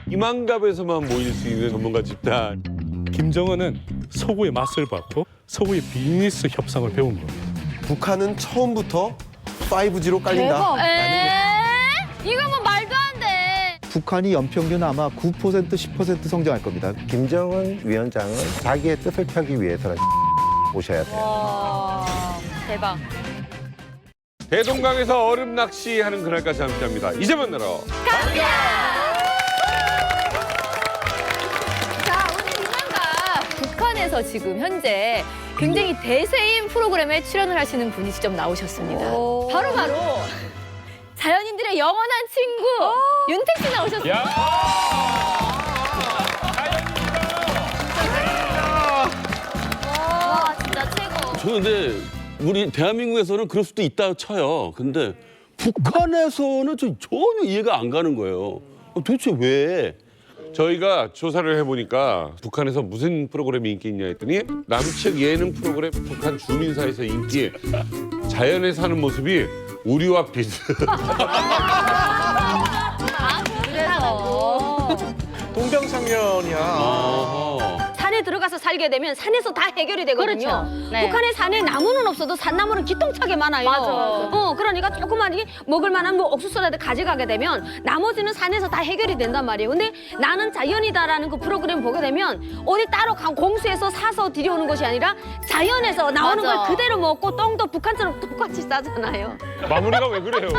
이만갑에서만 모일 수 있는 전문가 집단. 김정은은 서구의 맛을 봤고 서구의 비즈니스 협상을 배운 겁니다. 북한은 처음부터 5G로 깔린다. 이거 뭐 말도 안 돼. 북한이 연평균 아마 9% 10% 성장할 겁니다. 김정은 위원장은 자기의 뜻을 펴기 위해서는 오셔야 돼요. 와, 대박. 대동강에서 얼음 낚시하는 그날까지 함께합니다. 이제 만나러 자, 오늘 이만가 북한에서 지금 현재 굉장히 대세인 프로그램에 출연을 하시는 분이 직접 나오셨습니다. 바로 자연인들의 영원한 친구 윤택 씨 나오셨습니다. 와, 진짜 최고. 저는 근데 우리 대한민국에서는 그럴 수도 있다 쳐요. 근데 북한에서는 전혀 이해가 안 가는 거예요. 도대체 왜? 저희가 조사를 해보니까 북한에서 무슨 프로그램이 인기 있냐 했더니 남측 예능 프로그램 북한 주민 사이에서 인기 자연에 사는 모습이 우리와 비슷. 그래서 동병상련이야. 어허. 산에 들어가서 살게 되면 산에서 다 해결이 되거든요. 그렇죠. 네. 북한의 산에 나무는 없어도 산나무는 기똥차게 많아요. 맞아. 그러니까 조그만 먹을 만한 뭐 옥수수라도 가져가게 되면 나머지는 산에서 다 해결이 된단 말이에요. 근데 나는 자연이다라는 그 프로그램 보게 되면 어디 따로 공수해서 사서 들여오는 것이 아니라 자연에서 나오는 맞아. 걸 그대로 먹고 똥도 북한처럼 똑같이 싸잖아요. 마무리가 왜 그래요?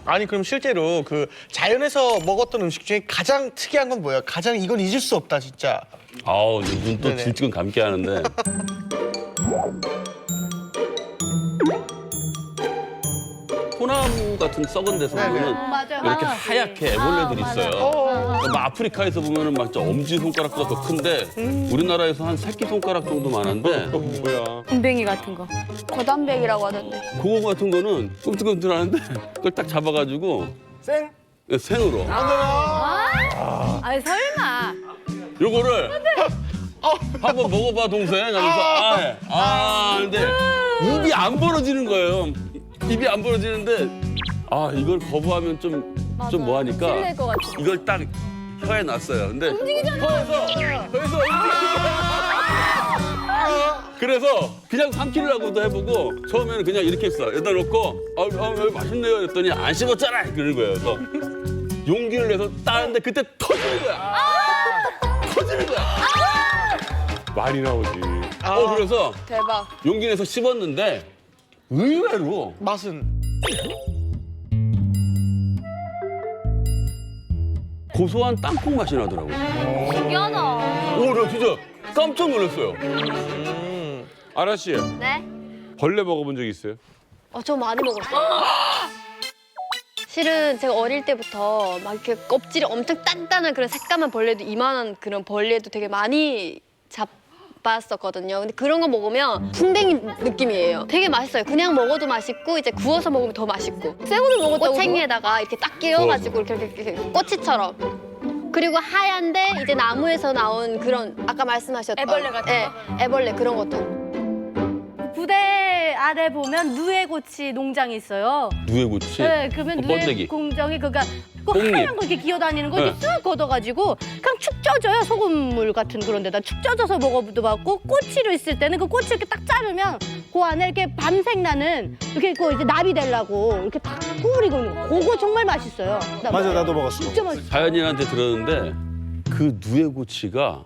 아니 그럼 실제로 그 자연에서 먹었던 음식 중에 가장 특이한 건 뭐예요? 가장 이건 잊을 수 없다 진짜. 아우, 눈 또 네네. 질끈 감게 하는데. 소나무 같은 썩은 데서 보면은 이렇게 하얗게 애벌레들이 있어요. 막 아프리카에서 보면은 막 엄지 손가락보다 더 큰데 우리나라에서 한 새끼 손가락 정도 많은데 뭐야? 군뱅이 같은 거. 거담백이라고 하던데. 그거 같은 거는 꿈틀꿈틀하는데 그걸 딱 잡아가지고 생으로 아니 설마. 요거를 한번 먹어봐 동생 하면서 근데 입이 안 벌어지는 거예요. 입이 안 벌어지는데 이걸 거부하면 좀 뭐하니까 찔릴 것 같아. 이걸 딱 혀에 놨어요. 근데 혀에서 그래서 그냥 삼키려고도 해보고 처음에는 그냥 이렇게 했어. 여기다 놓고 맛있네요 했더니 안 씹었잖아 그러는 거예요. 그래서 용기를 내서 따는데 그때 터지는 거야. 터지는 거야. 많이 나오지. 그래서 대박. 용기 내서 씹었는데 의외로 맛은 고소한 땅콩 맛이 나더라고요. 신기하다. 나 진짜 깜짝 놀랐어요. 아라 씨, 네? 벌레 먹어본 적 있어요? 저 많이 먹었어요. 실은 제가 어릴 때부터 막 이렇게 껍질이 엄청 단단한 그런 새까만 벌레도 이만한 그런 벌레도 되게 많이 잡았었거든요. 근데 그런 거 먹으면 풍뎅이 느낌이에요. 되게 맛있어요. 그냥 먹어도 맛있고 이제 구워서 먹으면 더 맛있고. 생으로 먹었다고 꼬챙이에다가 이렇게 딱 끼워가지고 이렇게 꼬치처럼. 그리고 하얀데 이제 나무에서 나온 그런 아까 말씀하셨던 애벌레 같은 네, 애벌레 그런 것도. 부대 아래 보면 누에고치 농장이 있어요. 누에고치. 네, 그러면 번데기. 누에 공정이 그니까 그 뽕잎. 하얀 거 이렇게 기어다니는 거 이렇게 쓱 걷어가지고 그냥 축 쪄져요. 소금물 같은 그런 데다 축 쪄져서 먹어도 맞고 꼬치로 있을 때는 그 꼬치 이렇게 딱 자르면 그 안에 이렇게 밤색 나는 이렇게 그 이제 나비 되려고 이렇게 딱 구부리고 있는 거. 그거 정말 맛있어요. 맞아, 나도 먹었어. 진짜 맛있어. 자연인한테 들었는데 그 누에고치가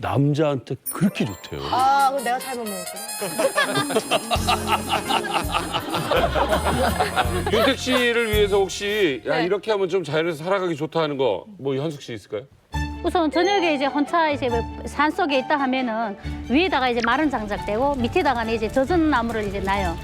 남자한테 그렇게 좋대요. 그거 내가 잘못 먹었어. 윤택 씨를 위해서 혹시 이렇게 하면 좀 자연에서 살아가기 좋다 하는 거 뭐 현숙 씨 있을까요? 우선 저녁에 이제 혼자 이제 산 속에 있다 하면은 위에다가 이제 마른 장작 떼고 밑에다가는 이제 젖은 나무를 이제 놔요.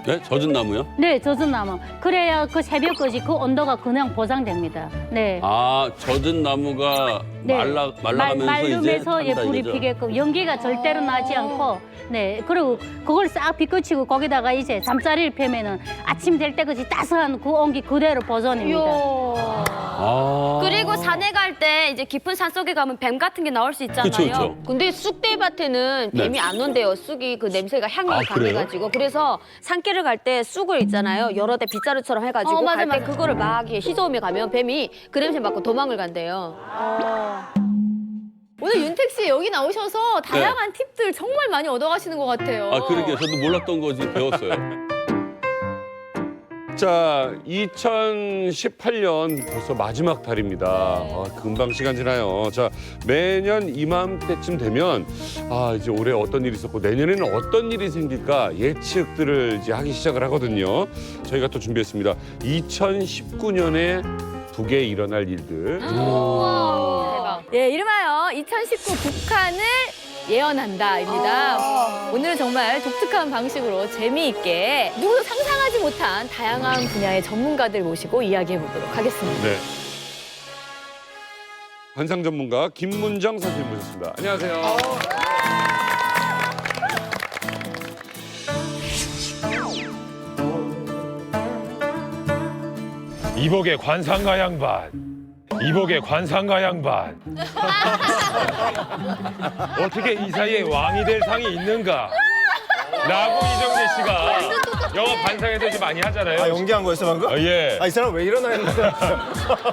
네? 젖은 나무요? 네, 젖은 나무. 그래야 그 새벽까지 그 온도가 그냥 보장됩니다. 네. 아, 젖은 나무가 네. 말라가면서 말르면서 이제 한다 불이 이거죠? 피게끔 연기가 절대로 나지 않고 네 그리고 그걸 싹 비껴치고 거기다가 이제 잠자리를 펴면은 아침 될 때까지 따스한 그 온기 그대로 보존입니다. 아. 그리고 산에 갈 때 이제 깊은 산 속에 가면 뱀 같은 게 나올 수 있잖아요. 그쵸, 그쵸. 근데 쑥대밭에는 네. 뱀이 안 온대요. 쑥이 그 냄새가 향이 아, 강해가지고. 그래서 산길을 갈 때 쑥을 있잖아요. 여러 대 빗자루처럼 해가지고 맞아, 갈 때 맞아. 그거를 막 휘저으며 가면 뱀이 그 냄새 맡고 도망을 간대요. 오늘 윤택 씨 여기 나오셔서 다양한 팁들 정말 많이 얻어가시는 것 같아요. 아, 그러게요. 저도 몰랐던 거 지금 배웠어요. 자, 2018년 벌써 마지막 달입니다. 금방 시간 지나요. 자, 매년 이맘때쯤 되면 이제 올해 어떤 일이 있었고 내년에는 어떤 일이 생길까 예측들을 이제 하기 시작을 하거든요. 저희가 또 준비했습니다. 2019년에 북에 일어날 일들. 대박. 예, 이름하여 2019 북한을 예언한다입니다. 오늘은 정말 독특한 방식으로 재미있게 누구도 상상하지 못한 다양한 분야의 전문가들 모시고 이야기해 보도록 하겠습니다. 네. 관상 전문가 김문정 선생님 모셨습니다. 안녕하세요. 이복의 관상가 양반. 이복의 관상가 양반. 어떻게 이 사이에 왕이 될 상이 있는가? 라고 이정재 씨가 영화 관상에서 이제 많이 하잖아요. 아, 연기한 거였어 방금? 예. 아, 이 사람 왜 이러나 했는데.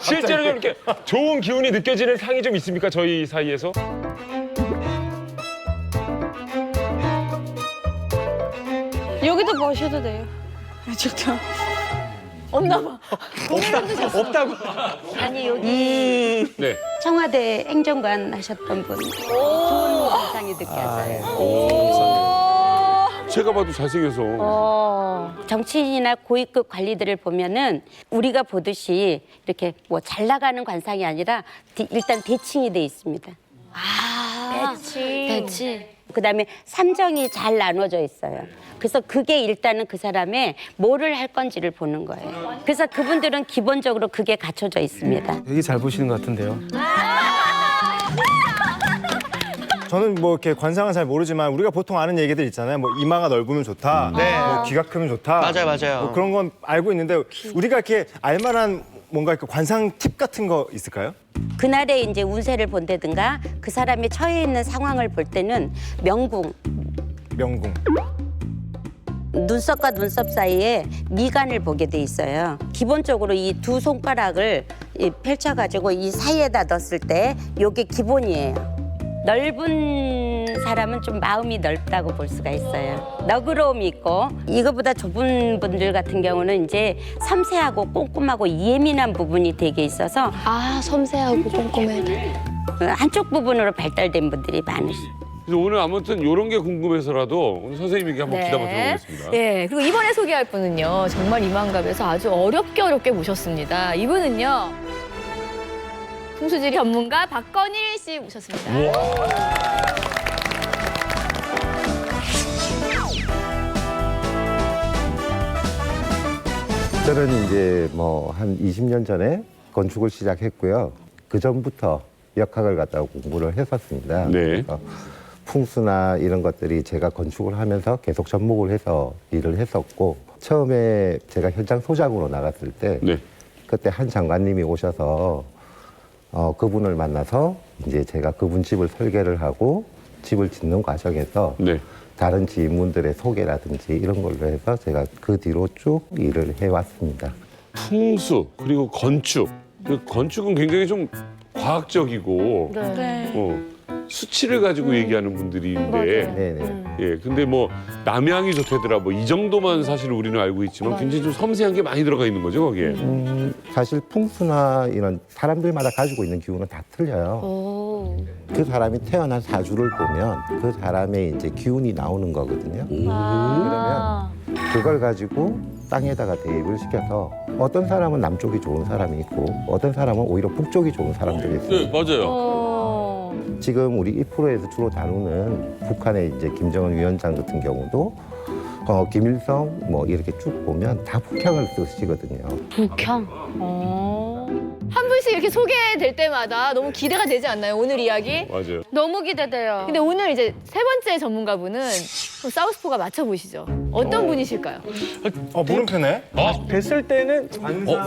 실제로 좀 이렇게 좋은 기운이 느껴지는 상이 좀 있습니까? 저희 사이에서? 여기도 보셔도 돼요. 없나 봐. 없다고. 아니 여기 네. 청와대 행정관 하셨던 분 좋은 관상이 느껴져요. 제가 봐도 잘생겨서. 정치인이나 고위급 관리들을 보면은 우리가 보듯이 이렇게 뭐 잘 나가는 관상이 아니라 일단 대칭이 돼 있습니다. 대칭. 그다음에 삼정이 잘 나눠져 있어요. 그래서 그게 일단은 그 사람의 뭐를 할 건지를 보는 거예요. 그래서 그분들은 기본적으로 그게 갖춰져 있습니다. 되게 잘 보시는 것 같은데요. 저는 뭐 이렇게 관상은 잘 모르지만 우리가 보통 아는 얘기들 있잖아요. 뭐 이마가 넓으면 좋다. 네. 뭐 귀가 크면 좋다. 맞아요. 뭐 그런 건 알고 있는데 우리가 이렇게 알만한 뭔가 그 관상 팁 같은 거 있을까요? 그날에 이제 운세를 본다든가 그 사람이 처해 있는 상황을 볼 때는 명궁, 명궁. 눈썹과 눈썹 사이에 미간을 보게 돼 있어요. 기본적으로 이 두 손가락을 펼쳐가지고 이 사이에다 넣었을 때 이게 기본이에요. 넓은 사람은 좀 마음이 넓다고 볼 수가 있어요. 너그러움이 있고 이거보다 좁은 분들 같은 경우는 이제 섬세하고 꼼꼼하고 예민한 부분이 되게 있어서 섬세하고 꼼꼼해. 한쪽 부분으로 발달된 분들이 많으시죠. 그래서 오늘 아무튼 이런 게 궁금해서라도 오늘 선생님에게 한번 귀담아 들어보겠습니다. 예, 그리고 이번에 소개할 분은요. 정말 이만갑에서 아주 어렵게 모셨습니다. 이분은요. 풍수지리 전문가 박건일 씨 모셨습니다. 저는 이제 뭐 한 20년 전에 건축을 시작했고요. 그 전부터 역학을 갖다가 공부를 했었습니다. 네. 그래서 풍수나 이런 것들이 제가 건축을 하면서 계속 접목을 해서 일을 했었고 처음에 제가 현장 소장으로 나갔을 때 네. 그때 한 장관님이 오셔서 그분을 만나서 이제 제가 그분 집을 설계를 하고 집을 짓는 과정에서 네. 다른 지인분들의 소개라든지 이런 걸로 해서 제가 그 뒤로 쭉 일을 해왔습니다. 풍수 그리고 건축. 건축은 굉장히 좀 과학적이고 수치를 가지고 얘기하는 분들인데 네네. 예, 근데 뭐 남양이 좋대더라 뭐 이 정도만 사실 우리는 알고 있지만 굉장히 좀 섬세한 게 많이 들어가 있는 거죠 거기에. 사실 풍수나 이런 사람들마다 가지고 있는 기운은 다 틀려요. 그 사람이 태어난 사주를 보면 그 사람의 이제 기운이 나오는 거거든요. 그러면 그걸 가지고 땅에다가 대입을 시켜서 어떤 사람은 남쪽이 좋은 사람이 있고 어떤 사람은 오히려 북쪽이 좋은 사람들이 있어요. 네, 맞아요. 지금 우리 이 프로에서 주로 다루는 북한의 이제 김정은 위원장 같은 경우도 김일성 뭐 이렇게 쭉 보면 다 북향을 쓰시거든요. 북향. 한 분씩 이렇게 소개될 때마다 너무 기대가 되지 않나요? 오늘 이야기? 맞아요. 너무 기대돼요. 근데 오늘 이제 세 번째 전문가분은 사우스포가 맞춰보시죠. 어떤 분이실까요? 모른 편에? 뵀을 때는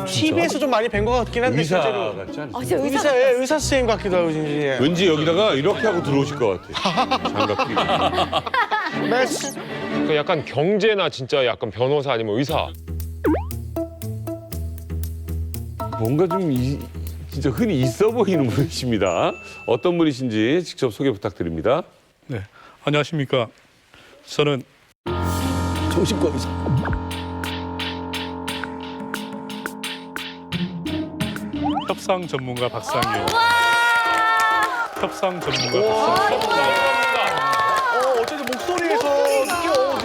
TV에서 좀 많이 뵌 것 같긴 한데 의사 실제로 같지 않아요? 진짜 의사 의사 선생님 같기도 하고 진짜. 왠지 여기다가 이렇게 하고 들어오실 것 같아. 장갑 끼고. 그 약간 경제나 진짜 약간 변호사 아니면 의사. 뭔가 좀 진짜 흔히 있어 보이는 분이십니다. 어떤 분이신지 직접 소개 부탁드립니다. 네, 안녕하십니까. 저는 정신과 의사. 협상 전문가 박상규. 협상 전문가 박상규. 어쨌든 목소리에서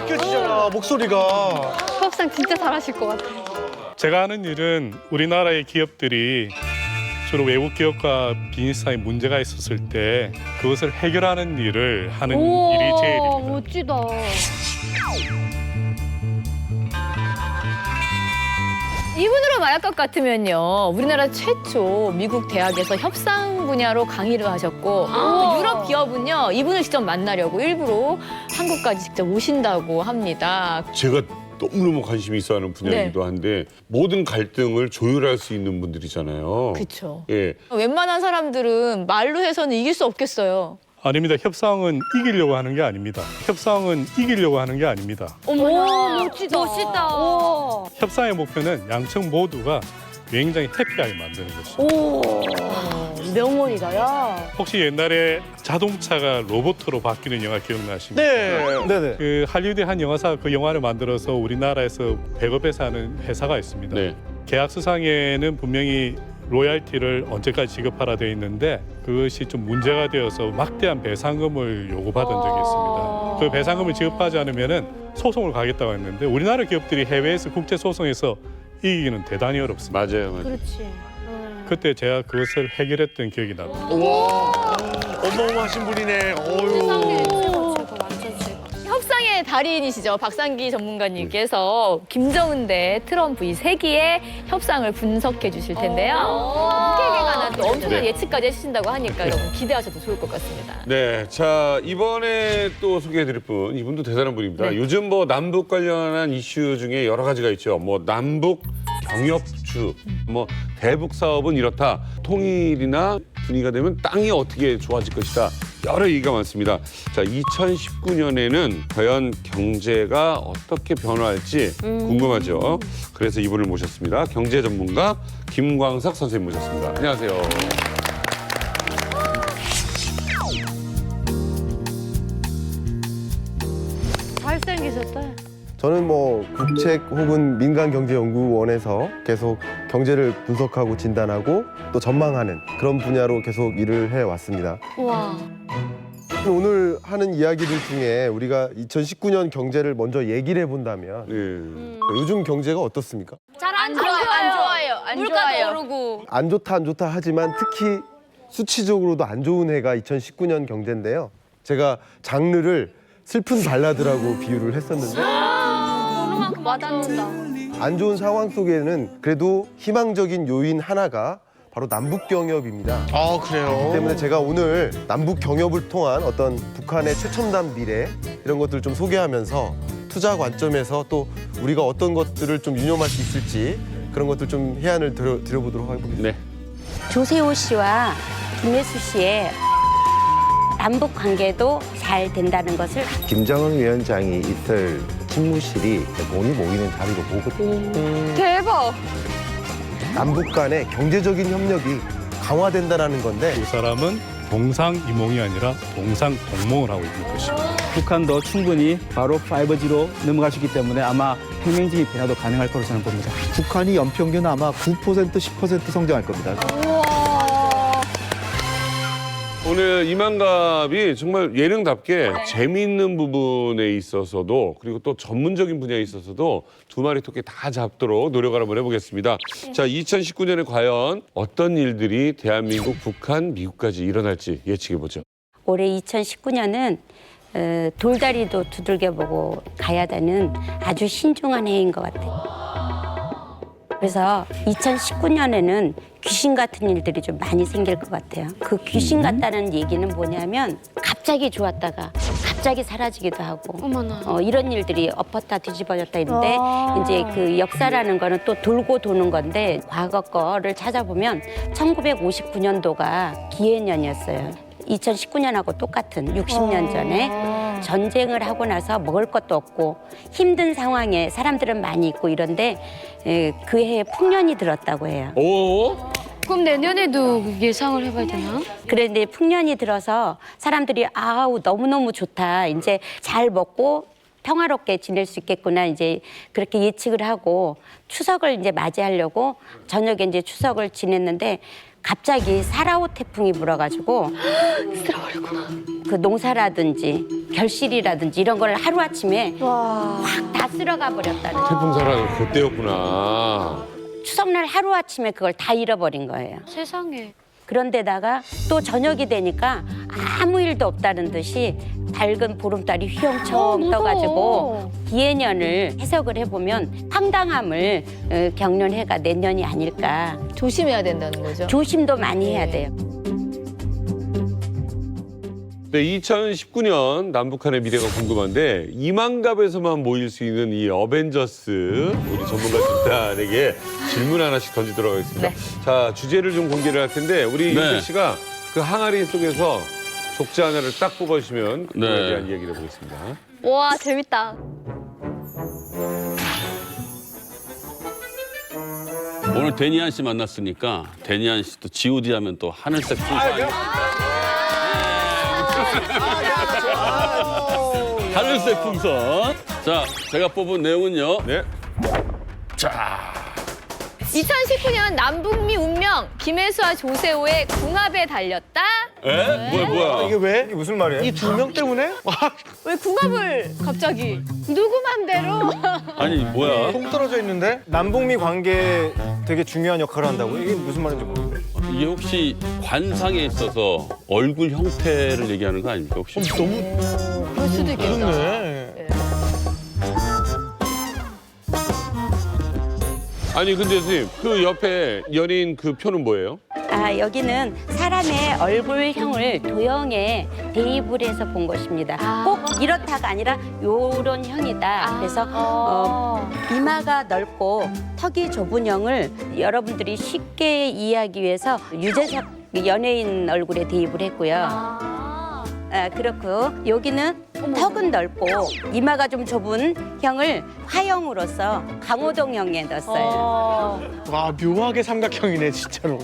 느껴지잖아 목소리가. 협상 진짜 잘하실 것 같아. 제가 하는 일은 우리나라의 기업들이 주로 외국 기업과 비즈니스 사이 문제가 있었을 때 그것을 해결하는 일을 하는 일이 제 일입니다. 멋지다. 이분으로 말할 것 같으면요. 우리나라 최초 미국 대학에서 협상 분야로 강의를 하셨고 또 유럽 기업은요. 이분을 직접 만나려고 일부러 한국까지 직접 오신다고 합니다. 제가 너무너무 관심이 있어하는 분야이기도 한데 모든 갈등을 조율할 수 있는 분들이잖아요. 그렇죠. 예. 웬만한 사람들은 말로 해서는 이길 수 없겠어요. 아닙니다. 협상은 이기려고 하는 게 아닙니다. 협상은 이기려고 하는 게 아닙니다. 어머나, 멋지다. 협상의 목표는 양측 모두가 굉장히 해피하게 만드는 것이죠. 오, 명언이다, 야. 혹시 옛날에 자동차가 로봇으로 바뀌는 영화 기억나십니까? 네. 네네. 그 할리우드의 한 영화사 그 영화를 만들어서 우리나라에서 배급해서 하는 회사가 있습니다. 네. 계약서상에는 분명히 로얄티를 언제까지 지급하라 되어 있는데 그것이 좀 문제가 되어서 막대한 배상금을 요구받은 적이 있습니다. 그 배상금을 지급하지 않으면은 소송을 가겠다고 했는데 우리나라 기업들이 해외에서 국제 소송에서 이기기는 대단히 어렵습니다. 맞아요. 그렇지. 그때 제가 그것을 해결했던 기억이 납니다. 와 어마어마하신 분이네. 어유. 협상의 달인이시죠. 박상기 전문가님께서 김정은 대 트럼프 이 세기의 협상을 분석해 주실 텐데요. 북핵에 관한 또 엄청난 네. 예측까지 해주신다고 하니까 여러분 기대하셔도 좋을 것 같습니다. 네, 자 이번에 또 소개해드릴 분 이분도 대단한 분입니다. 네. 요즘 뭐 남북 관련한 이슈 중에 여러 가지가 있죠. 뭐 남북 병역주, 뭐 대북 사업은 이렇다. 통일이나 분위기가 되면 땅이 어떻게 좋아질 것이다. 여러 얘기가 많습니다. 자, 2019년에는 과연 경제가 어떻게 변화할지 궁금하죠. 그래서 이분을 모셨습니다. 경제 전문가 김광석 선생님 모셨습니다. 안녕하세요. 잘생기셨다. 저는 뭐 국책 혹은 민간경제연구원에서 계속 경제를 분석하고 진단하고 또 전망하는 그런 분야로 계속 일을 해왔습니다. 와. 오늘 하는 이야기들 중에 우리가 2019년 경제를 먼저 얘기를 해본다면 네. 요즘 경제가 어떻습니까? 잘 안 좋아요. 물가도 오르고. 안 좋다 하지만 특히 수치적으로도 안 좋은 해가 2019년 경제인데요. 제가 장르를 슬픈 발라드라고 비유를 했었는데 와닿는다. 안 좋은 상황 속에는 그래도 희망적인 요인 하나가 바로 남북 경협입니다. 아 그래요. 때문에 제가 오늘 남북 경협을 통한 어떤 북한의 최첨단 미래 이런 것들을 좀 소개하면서 투자 관점에서 또 우리가 어떤 것들을 좀 유념할 수 있을지 그런 것들 좀 해안을 드려보도록 하겠습니다. 네. 조세호 씨와 김혜수 씨의 남북 관계도 잘 된다는 것을 김정은 위원장이 있을 집무실이 돈이 모이는 자리로 보거든요. 대박. 남북 간의 경제적인 협력이 강화된다는 건데 두 사람은 동상이몽이 아니라 동상동몽을 하고 있는 것입니다. 북한도 충분히 바로 5G로 넘어갈 수 있기 때문에 아마 혁명적인 변화도 가능할 거로 저는 봅니다. 북한이 연평균 아마 9% 10% 성장할 겁니다. 오늘 이만갑이 정말 예능답게 재미있는 부분에 있어서도 그리고 또 전문적인 분야에 있어서도 두 마리 토끼 다 잡도록 노력을 한번 해보겠습니다. 자, 2019년에 과연 어떤 일들이 대한민국, 북한, 미국까지 일어날지 예측해보죠. 올해 2019년은 돌다리도 두들겨보고 가야 되는 아주 신중한 해인 것 같아요. 그래서 2019년에는 귀신 같은 일들이 좀 많이 생길 것 같아요. 그 귀신 같다는 얘기는 뭐냐면 갑자기 좋았다가 갑자기 사라지기도 하고 이런 일들이 엎었다 뒤집어졌다 있는데 이제 그 역사라는 거는 또 돌고 도는 건데 과거 거를 찾아보면 1959년도가 기해년이었어요. 2019년하고 똑같은 60년 전에 전쟁을 하고 나서 먹을 것도 없고 힘든 상황에 사람들은 많이 있고 이런데 그 해에 풍년이 들었다고 해요. 오. 그럼 내년에도 예상을 해봐야 되나? 그런데 풍년이 들어서 사람들이 아우 너무너무 좋다. 이제 잘 먹고 평화롭게 지낼 수 있겠구나. 이제 그렇게 예측을 하고 추석을 이제 맞이하려고 저녁에 이제 추석을 지냈는데 갑자기 사라오 태풍이 불어가지고 그 농사라든지 결실이라든지 이런 걸 하루아침에 확 다 쓸어가 버렸다는 태풍사라는 그때였구나. 추석날 하루아침에 그걸 다 잃어버린 거예요. 세상에. 그런데다가 또 저녁이 되니까 아무 일도 없다는 듯이 밝은 보름달이 휘영청 떠가지고 기해년을 해석을 해보면 황당함을 겪는 해가 내년이 아닐까. 조심해야 된다는 거죠. 조심도 많이 해야 돼요. 네, 2019년 남북한의 미래가 궁금한데 이만갑에서만 모일 수 있는 이 어벤져스 우리 전문가 집단에게 질문 하나씩 던지도록 하겠습니다. 자, 주제를 좀 공개를 할 텐데 우리 윤택 씨가 그 항아리 속에서 족자 하나를 딱 뽑아주시면 그거에 대한 이야기를 해보겠습니다. 와 재밌다. 오늘 데니안 씨 만났으니까 데니안 씨도 G.O.D 하면 또 하늘색 풍선 하늘색 풍선. 자, 제가 뽑은 내용은요. 네. 자, 2019년 남북미 운명 김혜수와 조세호의 궁합에 달렸다. 에? 뭐야? 이게 왜? 이게 무슨 말이에요? 이 두 명 때문에? 왜 궁합을 갑자기? 누구 맘대로? 아니 뭐야? 동 떨어져 있는데? 남북미 관계에 되게 중요한 역할을 한다고? 이게 무슨 말인지 모르겠어요. 이게 혹시 관상에 있어서 얼굴 형태를 얘기하는 거 아닙니까 혹시? 너무 그럴 수도 있겠다. 그렇네. 아니 근데 선생님 그 옆에 연인 그 표는 뭐예요? 아, 여기는 사람의 얼굴형을 도형에 대입을 해서 본 것입니다. 꼭 이렇다가 아니라 요런 형이다. 그래서 이마가 넓고 턱이 좁은 형을 여러분들이 쉽게 이해하기 위해서 유재석 연예인 얼굴에 대입을 했고요. 그렇고 여기는 턱은 넓고 이마가 좀 좁은 형을 화형으로서 강호동형에 넣었어요. 와 묘하게 삼각형이네 진짜로.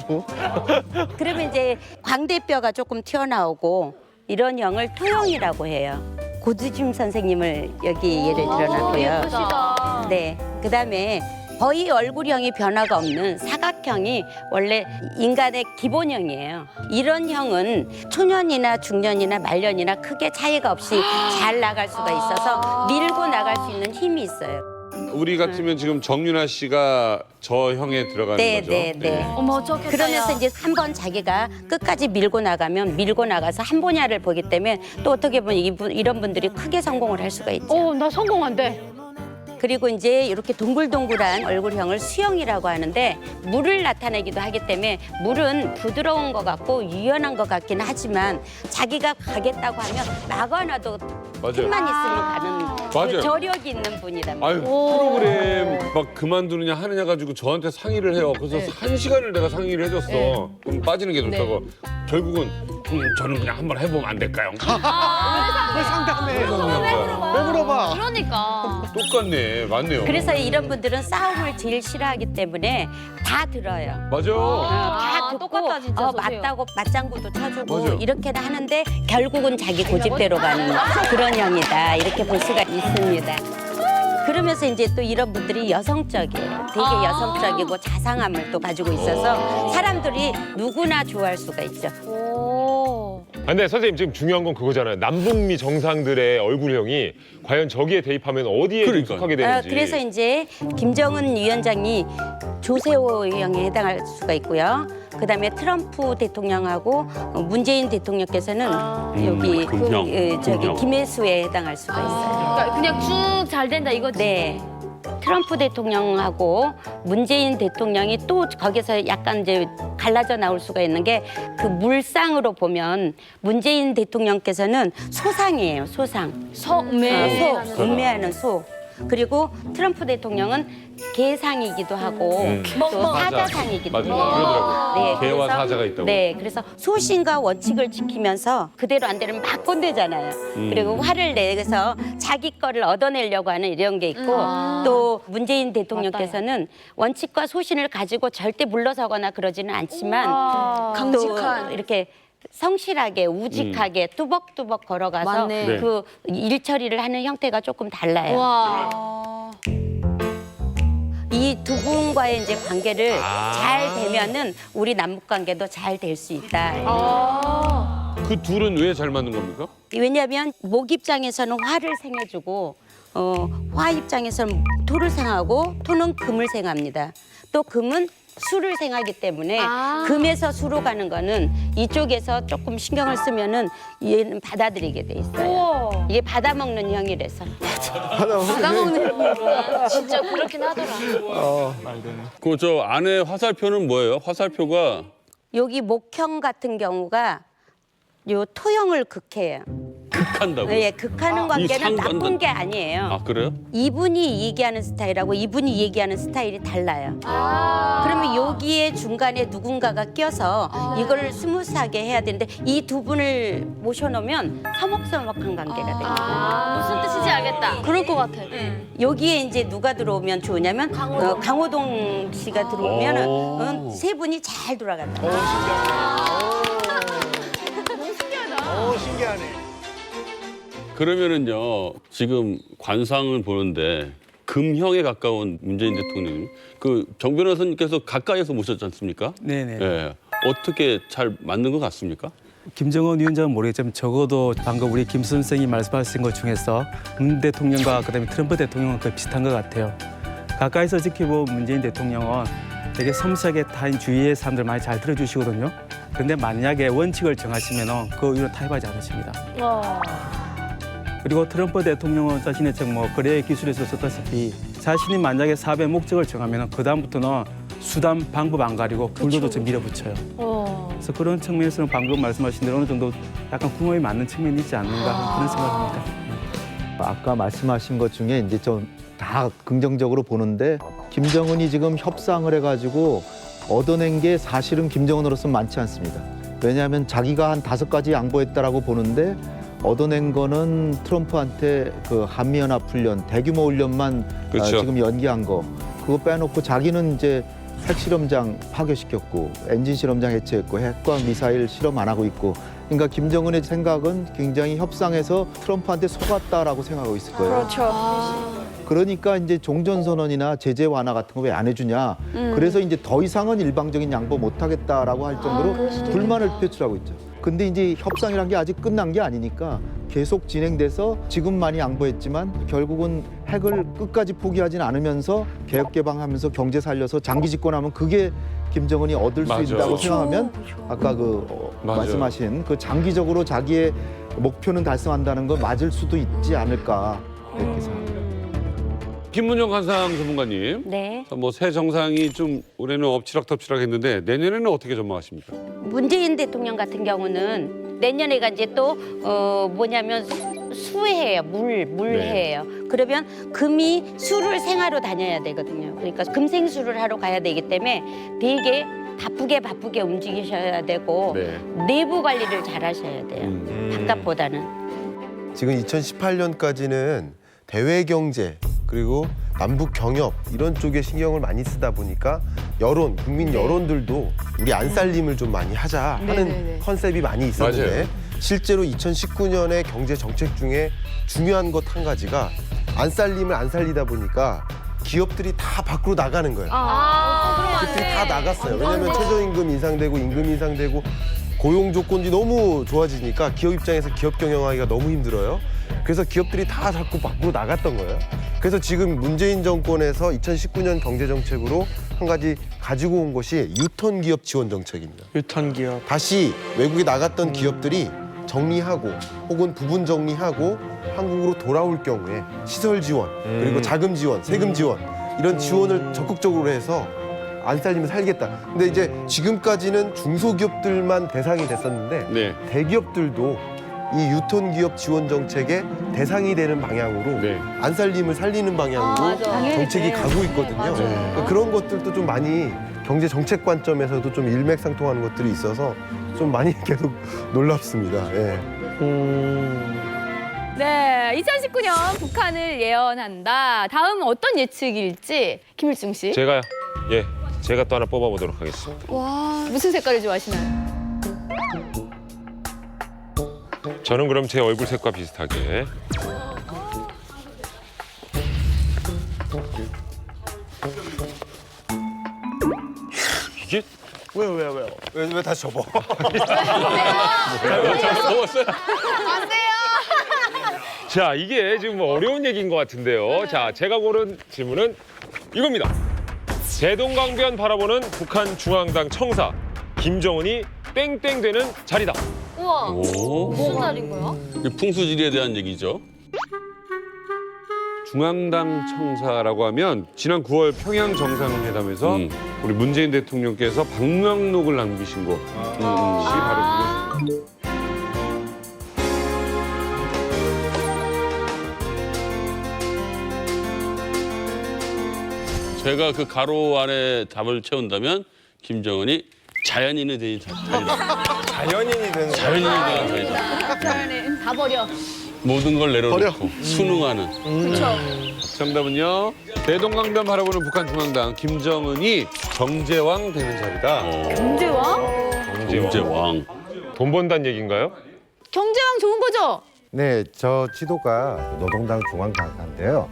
그러면 이제 광대뼈가 조금 튀어나오고 이런 형을 토형이라고 해요. 고두심 선생님을 여기 예를 들어놨고요. 예쁘시다. 네, 그다음에 거의 얼굴형이 변화가 없는 사각형이 원래 인간의 기본형이에요. 이런 형은 초년이나 중년이나 말년이나 크게 차이가 없이 잘 나갈 수가 있어서 밀고 나갈 수 있는 힘이 있어요. 우리 같으면 지금 정윤아 씨가 저 형에 들어가는 거죠? 네. 어머 좋겠다. 그러면서 이제 한 번 자기가 끝까지 밀고 나가면 밀고 나가서 한 분야를 보기 때문에 또 어떻게 보면 이런 분들이 크게 성공을 할 수가 있죠. 나 성공한대. 그리고 이제 이렇게 동글동글한 얼굴형을 수형이라고 하는데 물을 나타내기도 하기 때문에 물은 부드러운 것 같고 유연한 것 같긴 하지만 자기가 가겠다고 하면 막아놔도 틈만 있으면 가는 맞아요. 그 저력이 있는 분이다. 아유 프로그램 막 그만두느냐 하느냐 가지고 저한테 상의를 해요. 그래서 한 시간을 내가 상의를 해줬어. 그럼 빠지는 게 좋다고. 결국은 저는 그냥 한번 해보면 안 될까요? 왜 상담해? 왜 물어봐? 그러니까. 똑같네, 맞네요. 그래서 이런 분들은 싸움을 제일 싫어하기 때문에 다 들어요. 맞아. 다 듣고 똑같다, 진짜, 소세요. 맞다고 맞장구도 쳐주고 맞아요. 이렇게 하는데 결국은 자기 고집대로 가는 그런 형이다 이렇게 볼 수가 있습니다. 그러면서 이제 또 이런 분들이 여성적이에요. 되게 여성적이고 자상함을 또 가지고 있어서 사람들이 누구나 좋아할 수가 있죠. 근데 선생님 지금 중요한 건 그거잖아요. 남북미 정상들의 얼굴형이 과연 저기에 대입하면 어디에 좀 속하게 되는지. 그래서 이제 김정은 위원장이 조세호형에 해당할 수가 있고요. 그다음에 트럼프 대통령하고 문재인 대통령께서는 여기 금형. 금형. 김혜수에 해당할 수가 있어요. 그러니까 그냥 쭉 잘 된다 이거지. 네. 트럼프 대통령하고 문재인 대통령이 또 거기서 약간 이제 갈라져 나올 수가 있는 게 그 물상으로 보면 문재인 대통령께서는 소상이에요. 소상. 음매하는 소. 그리고 트럼프 대통령은 개상이기도 하고 또 사자상이기도 맞아요. 해요. 그러더라고요. 개와 그래서- 사자가 있다고. 네, 그래서 소신과 원칙을 지키면서 그대로 안 되면 막 건대잖아요. 그리고 화를 내서 자기 거를 얻어내려고 하는 이런 게 있고 또 문재인 대통령께서는 원칙과 소신을 가지고 절대 물러서거나 그러지는 않지만 또 이렇게 성실하게 우직하게 뚜벅뚜벅 걸어가서 맞네. 네. 그 일 처리를 하는 형태가 조금 달라요. 이 두 분과의 이제 관계를 잘 되면은 우리 남북 관계도 잘 될 수 있다. 그 둘은 왜 잘 맞는 겁니까? 왜냐하면 목 입장에서는 화를 생해주고 화 입장에서는 토를 생하고 토는 금을 생합니다. 또 금은 수를 생하기 때문에 금에서 수로 가는 거는 이쪽에서 조금 신경을 쓰면은 얘는 받아들이게 돼 있어요. 이게 받아먹는 형이라서. 받아먹는 형이구나. 진짜 그렇긴 하더라. 그 저 안에 화살표는 뭐예요? 화살표가 여기 목형 같은 경우가 요 토형을 극해요. 극한다고. 예, 극하는 이 관계는 상관관- 나쁜 게 아니에요. 아 그래요? 이분이 얘기하는 스타일하고 이분이 얘기하는 스타일이 달라요. 그러면 여기에 중간에 누군가가 껴서 이걸 스무스하게 해야 되는데 이 두 분을 모셔놓으면 서먹서먹한 관계가 됩니다. 무슨 뜻인지 알겠다. 그럴 것 같아. 여기에 이제 누가 들어오면 좋으냐면 강호동 씨가 들어오면 오. 세 분이 잘 돌아간다. 신기하네. 그러면은요 지금 관상을 보는데 금형에 가까운 문재인 대통령 그 정 변호사님께서 가까이에서 모셨지 않습니까? 네네. 예. 어떻게 잘 맞는 것 같습니까? 김정은 위원장은 모르겠지만 적어도 방금 우리 김 선생이 말씀하신 것 중에서 문 대통령과 그다음에 트럼프 대통령은 거의 비슷한 것 같아요. 가까이서 지켜본 문재인 대통령은 되게 섬세하게 타인 주위의 사람들 많이 잘 들어주시거든요. 그런데 만약에 원칙을 정하시면 그 이후로 타협하지 않으십니다. 그리고 트럼프 대통령은 자신의 뭐 거래 기술에서 썼다시피 자신이 만약에 사업의 목적을 정하면 그 다음부터는 수단 방법 안 가리고 불도도 좀 밀어붙여요. 그래서 그런 측면에서는 방금 말씀하신 대로 어느 정도 약간 궁합이 맞는 측면이 있지 않는가 그런 생각합니다. 아까 말씀하신 것 중에 이제 좀 다 긍정적으로 보는데 김정은이 지금 협상을 해가지고 얻어낸 게 사실은 김정은으로서는 많지 않습니다. 왜냐하면 자기가 한 5가지 양보했다라고 보는데 얻어낸 거는 트럼프한테 그 한미연합훈련 대규모 훈련만 그렇죠. 지금 연기한 거 그거 빼놓고 자기는 이제 핵실험장 파괴시켰고 엔진 실험장 해체했고 핵과 미사일 실험 안 하고 있고 그러니까 김정은의 생각은 굉장히 협상에서 트럼프한테 속았다라고 생각하고 있을 거예요. 그러니까 이제 종전선언이나 제재 완화 같은 거 왜 안 해주냐. 그래서 이제 더 이상은 일방적인 양보 못 하겠다라고 할 정도로 불만을 표출하고 있죠. 근데 이제 협상이란 게 아직 끝난 게 아니니까 계속 진행돼서 지금 많이 양보했지만 결국은 핵을 끝까지 포기하진 않으면서 개혁 개방하면서 경제 살려서 장기 집권하면 그게 김정은이 얻을 맞아. 수 있다고 생각하면 아까 맞아. 말씀하신 그 장기적으로 자기의 목표는 달성한다는 건 맞을 수도 있지 않을까 이렇게 생각합니다. 김문정 관상 전문가님. 네. 뭐 새 정상이 좀 올해는 엎치락덮치락했는데 내년에는 어떻게 전망하십니까? 문재인 대통령 같은 경우는 내년에가 이제 또 뭐냐면 수해예요. 물해예요. 그러면 금이 수를 생하러 다녀야 되거든요. 그러니까 금생수를 하러 가야 되기 때문에 되게 바쁘게 움직이셔야 되고 네. 내부 관리를 잘 하셔야 돼요. 바깥보다는. 지금 2018년까지는 대외 경제 그리고 남북 경협 이런 쪽에 신경을 많이 쓰다 보니까 여론, 국민 여론들도 우리 안 살림을 좀 많이 하자 하는 컨셉이 많이 있었는데 맞아요. 실제로 2019년의 경제 정책 중에 중요한 것 한 가지가 안 살림을 안 살리다 보니까 기업들이 다 밖으로 나가는 거예요. 기업들이 다 나갔어요. 왜냐하면 최저임금 인상되고 임금 인상되고 고용 조건이 너무 좋아지니까 기업 입장에서 기업 경영하기가 너무 힘들어요. 그래서 기업들이 다 자꾸 밖으로 나갔던 거예요. 그래서 지금 문재인 정권에서 2019년 경제 정책으로 한 가지 가지고 온 것이 유턴 기업 지원 정책입니다. 유턴 기업. 다시 외국에 나갔던 기업들이 정리하고 혹은 부분 정리하고 한국으로 돌아올 경우에 시설 지원 그리고 자금 지원, 세금 지원 이런 지원을 적극적으로 해서 안 살리면 살겠다. 근데 이제 지금까지는 중소기업들만 대상이 됐었는데 네. 대기업들도 이 유턴 기업 지원 정책의 대상이 되는 방향으로 네. 안 살림을 살리는 방향으로 정책이 가고 있거든요. 그러니까 그런 것들도 좀 많이 경제 정책 관점에서도 좀 일맥상통하는 것들이 있어서 좀 많이 계속 놀랍습니다. 예. 네, 2019년 북한을 예언한다. 다음 어떤 예측일지 김일중 씨. 제가요. 예, 제가 또 하나 뽑아보도록 하겠습니다. 와, 무슨 색깔을 좋아하시나요? 저는 그럼 제 얼굴 색과 비슷하게 이게 왜요? 왜 다시 접어? 자 이게 지금 어려운 얘기인 것 같은데요. 자 제가 고른 질문은 이겁니다. 대동강변 바라보는 북한 중앙당 청사 김정은이 땡땡되는 자리다. 우와. 오. 무슨 날인 거야? 풍수지리에 대한 얘기죠. 중앙당 청사라고 하면 지난 9월 평양 정상회담에서 우리 문재인 대통령께서 방명록을 남기신 곳이 바로 그곳입니다. 제가 그 가로 안에 답을 채운다면 김정은이 자연인이 된 자리다. 자연인이 되는 자연인이 된 자리다. 자연에 다 버려. 모든 걸 내려놓고 순응하는. 그렇죠. 정답은요. 대동강변 바라보는 북한 중앙당 김정은이 경제왕 되는 자리다. 경제왕? 경제왕. 돈 번다는 얘기인가요? 경제왕 좋은 거죠? 네, 저 지도가 노동당 중앙당사인데요.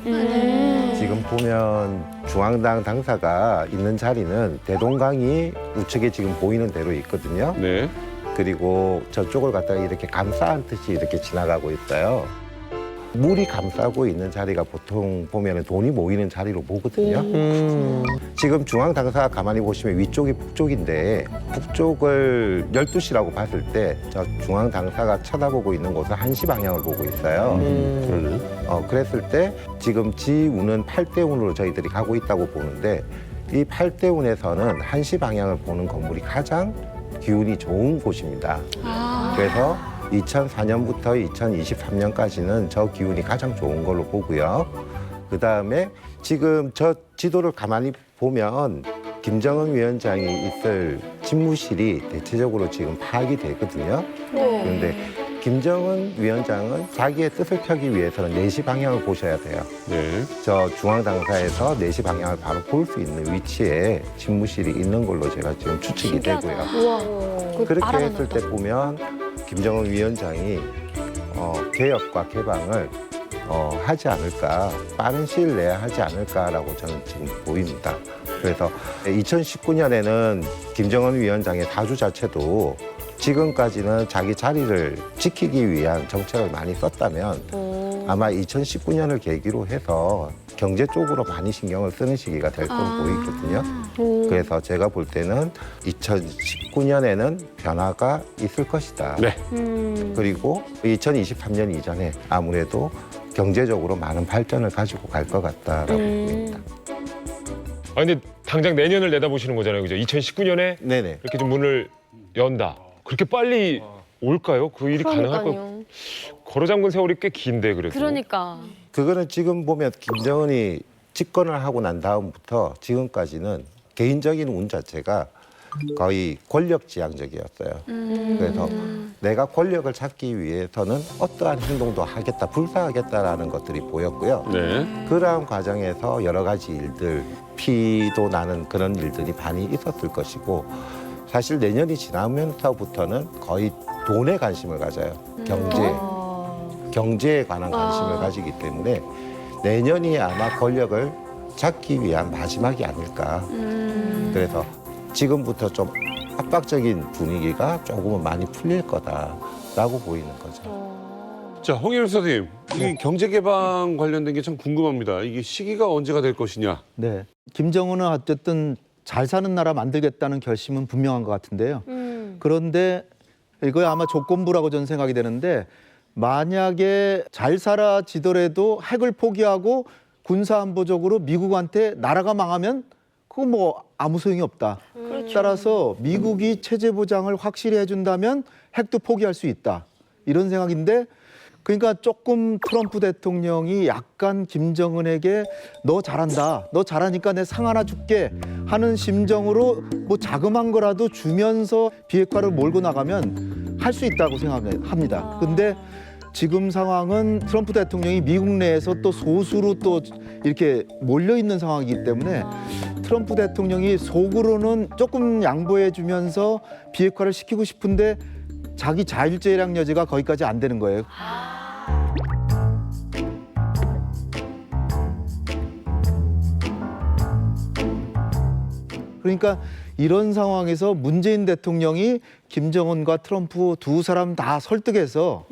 지금 보면 중앙당 당사가 있는 자리는 대동강이 우측에 지금 보이는 대로 있거든요. 네. 그리고 저쪽을 갖다가 이렇게 감싸한 듯이 이렇게 지나가고 있어요. 물이 감싸고 있는 자리가 보통 보면 돈이 모이는 자리로 보거든요. 지금 중앙당사 가만히 보시면 위쪽이 북쪽인데 북쪽을 12시라고 봤을 때 저 중앙당사가 쳐다보고 있는 곳은 1시 방향을 보고 있어요. 그랬을 때 지금 지운은 8대운으로 저희들이 가고 있다고 보는데 이 8대운에서는 1시 방향을 보는 건물이 가장 기운이 좋은 곳입니다. 그래서 2004년부터 2023년까지는 저 기운이 가장 좋은 걸로 보고요. 그다음에 지금 저 지도를 가만히 보면 김정은 위원장이 있을 집무실이 대체적으로 지금 파악이 되거든요. 그런데 김정은 위원장은 자기의 뜻을 펴기 위해서는 4시 방향을 보셔야 돼요. 네. 저 중앙당사에서 4시 방향을 바로 볼 수 있는 위치에 집무실이 있는 걸로 제가 지금 추측이 되고요. 우와. 그렇게 했을 때 보면 김정은 위원장이 개혁과 개방을 하지 않을까, 빠른 시일 내에 하지 않을까라고 저는 지금 보입니다. 그래서 2019년에는 김정은 위원장의 다주 자체도 지금까지는 자기 자리를 지키기 위한 정책을 많이 썼다면 아마 2019년을 계기로 해서 경제 쪽으로 많이 신경을 쓰는 시기가 될 건 보이거든요. 그래서 제가 볼 때는 2019년에는 변화가 있을 것이다. 네. 그리고 2023년 이전에 아무래도 경제적으로 많은 발전을 가지고 갈 것 같다라고 보입니다. 아 근데 당장 내년을 내다보시는 거잖아요, 그죠? 2019년에 네네. 이렇게 좀 문을 연다. 그렇게 빨리 올까요? 그 일이 가능할까요? 그러니까요. 걸어 잠근 세월이 꽤 긴데 그래도. 그러니까. 그거는 지금 보면 김정은이 집권을 하고 난 다음부터 지금까지는 개인적인 운 자체가 거의 권력지향적이었어요. 그래서 내가 권력을 찾기 위해서는 어떠한 행동도 하겠다, 불사하겠다라는 것들이 보였고요. 네. 그러한 과정에서 여러 가지 일들, 피도 나는 그런 일들이 많이 있었을 것이고 사실 내년이 지나면서부터는 거의 돈에 관심을 가져요. 경제에 관한 관심을 가지기 때문에 내년이 아마 권력을 잡기 위한 마지막이 아닐까. 그래서 지금부터 좀 압박적인 분위기가 조금은 많이 풀릴 거다라고 보이는 거죠. 자, 홍일욱 선생님, 이 경제 개방 관련된 게 참 궁금합니다. 이게 시기가 언제가 될 것이냐? 네. 김정은은 어쨌든 잘 사는 나라 만들겠다는 결심은 분명한 것 같은데요. 그런데 이거 아마 조건부라고 저는 생각이 되는데 만약에 잘 살아지더라도 핵을 포기하고 군사안보적으로 미국한테 나라가 망하면 그거 뭐 아무 소용이 없다. 따라서 미국이 체제 보장을 확실히 해준다면 핵도 포기할 수 있다. 이런 생각인데 그러니까 조금 트럼프 대통령이 약간 김정은에게 너 잘한다. 너 잘하니까 내 상 하나 줄게 하는 심정으로 뭐 자그마한 거라도 주면서 비핵화를 몰고 나가면 할 수 있다고 생각합니다. 근데 지금 상황은 트럼프 대통령이 미국 내에서 또 소수로 또 이렇게 몰려 있는 상황이기 때문에 트럼프 대통령이 속으로는 조금 양보해 주면서 비핵화를 시키고 싶은데 자기 자율제약 여지가 거기까지 안 되는 거예요. 그러니까 이런 상황에서 문재인 대통령이 김정은과 트럼프 두 사람 다 설득해서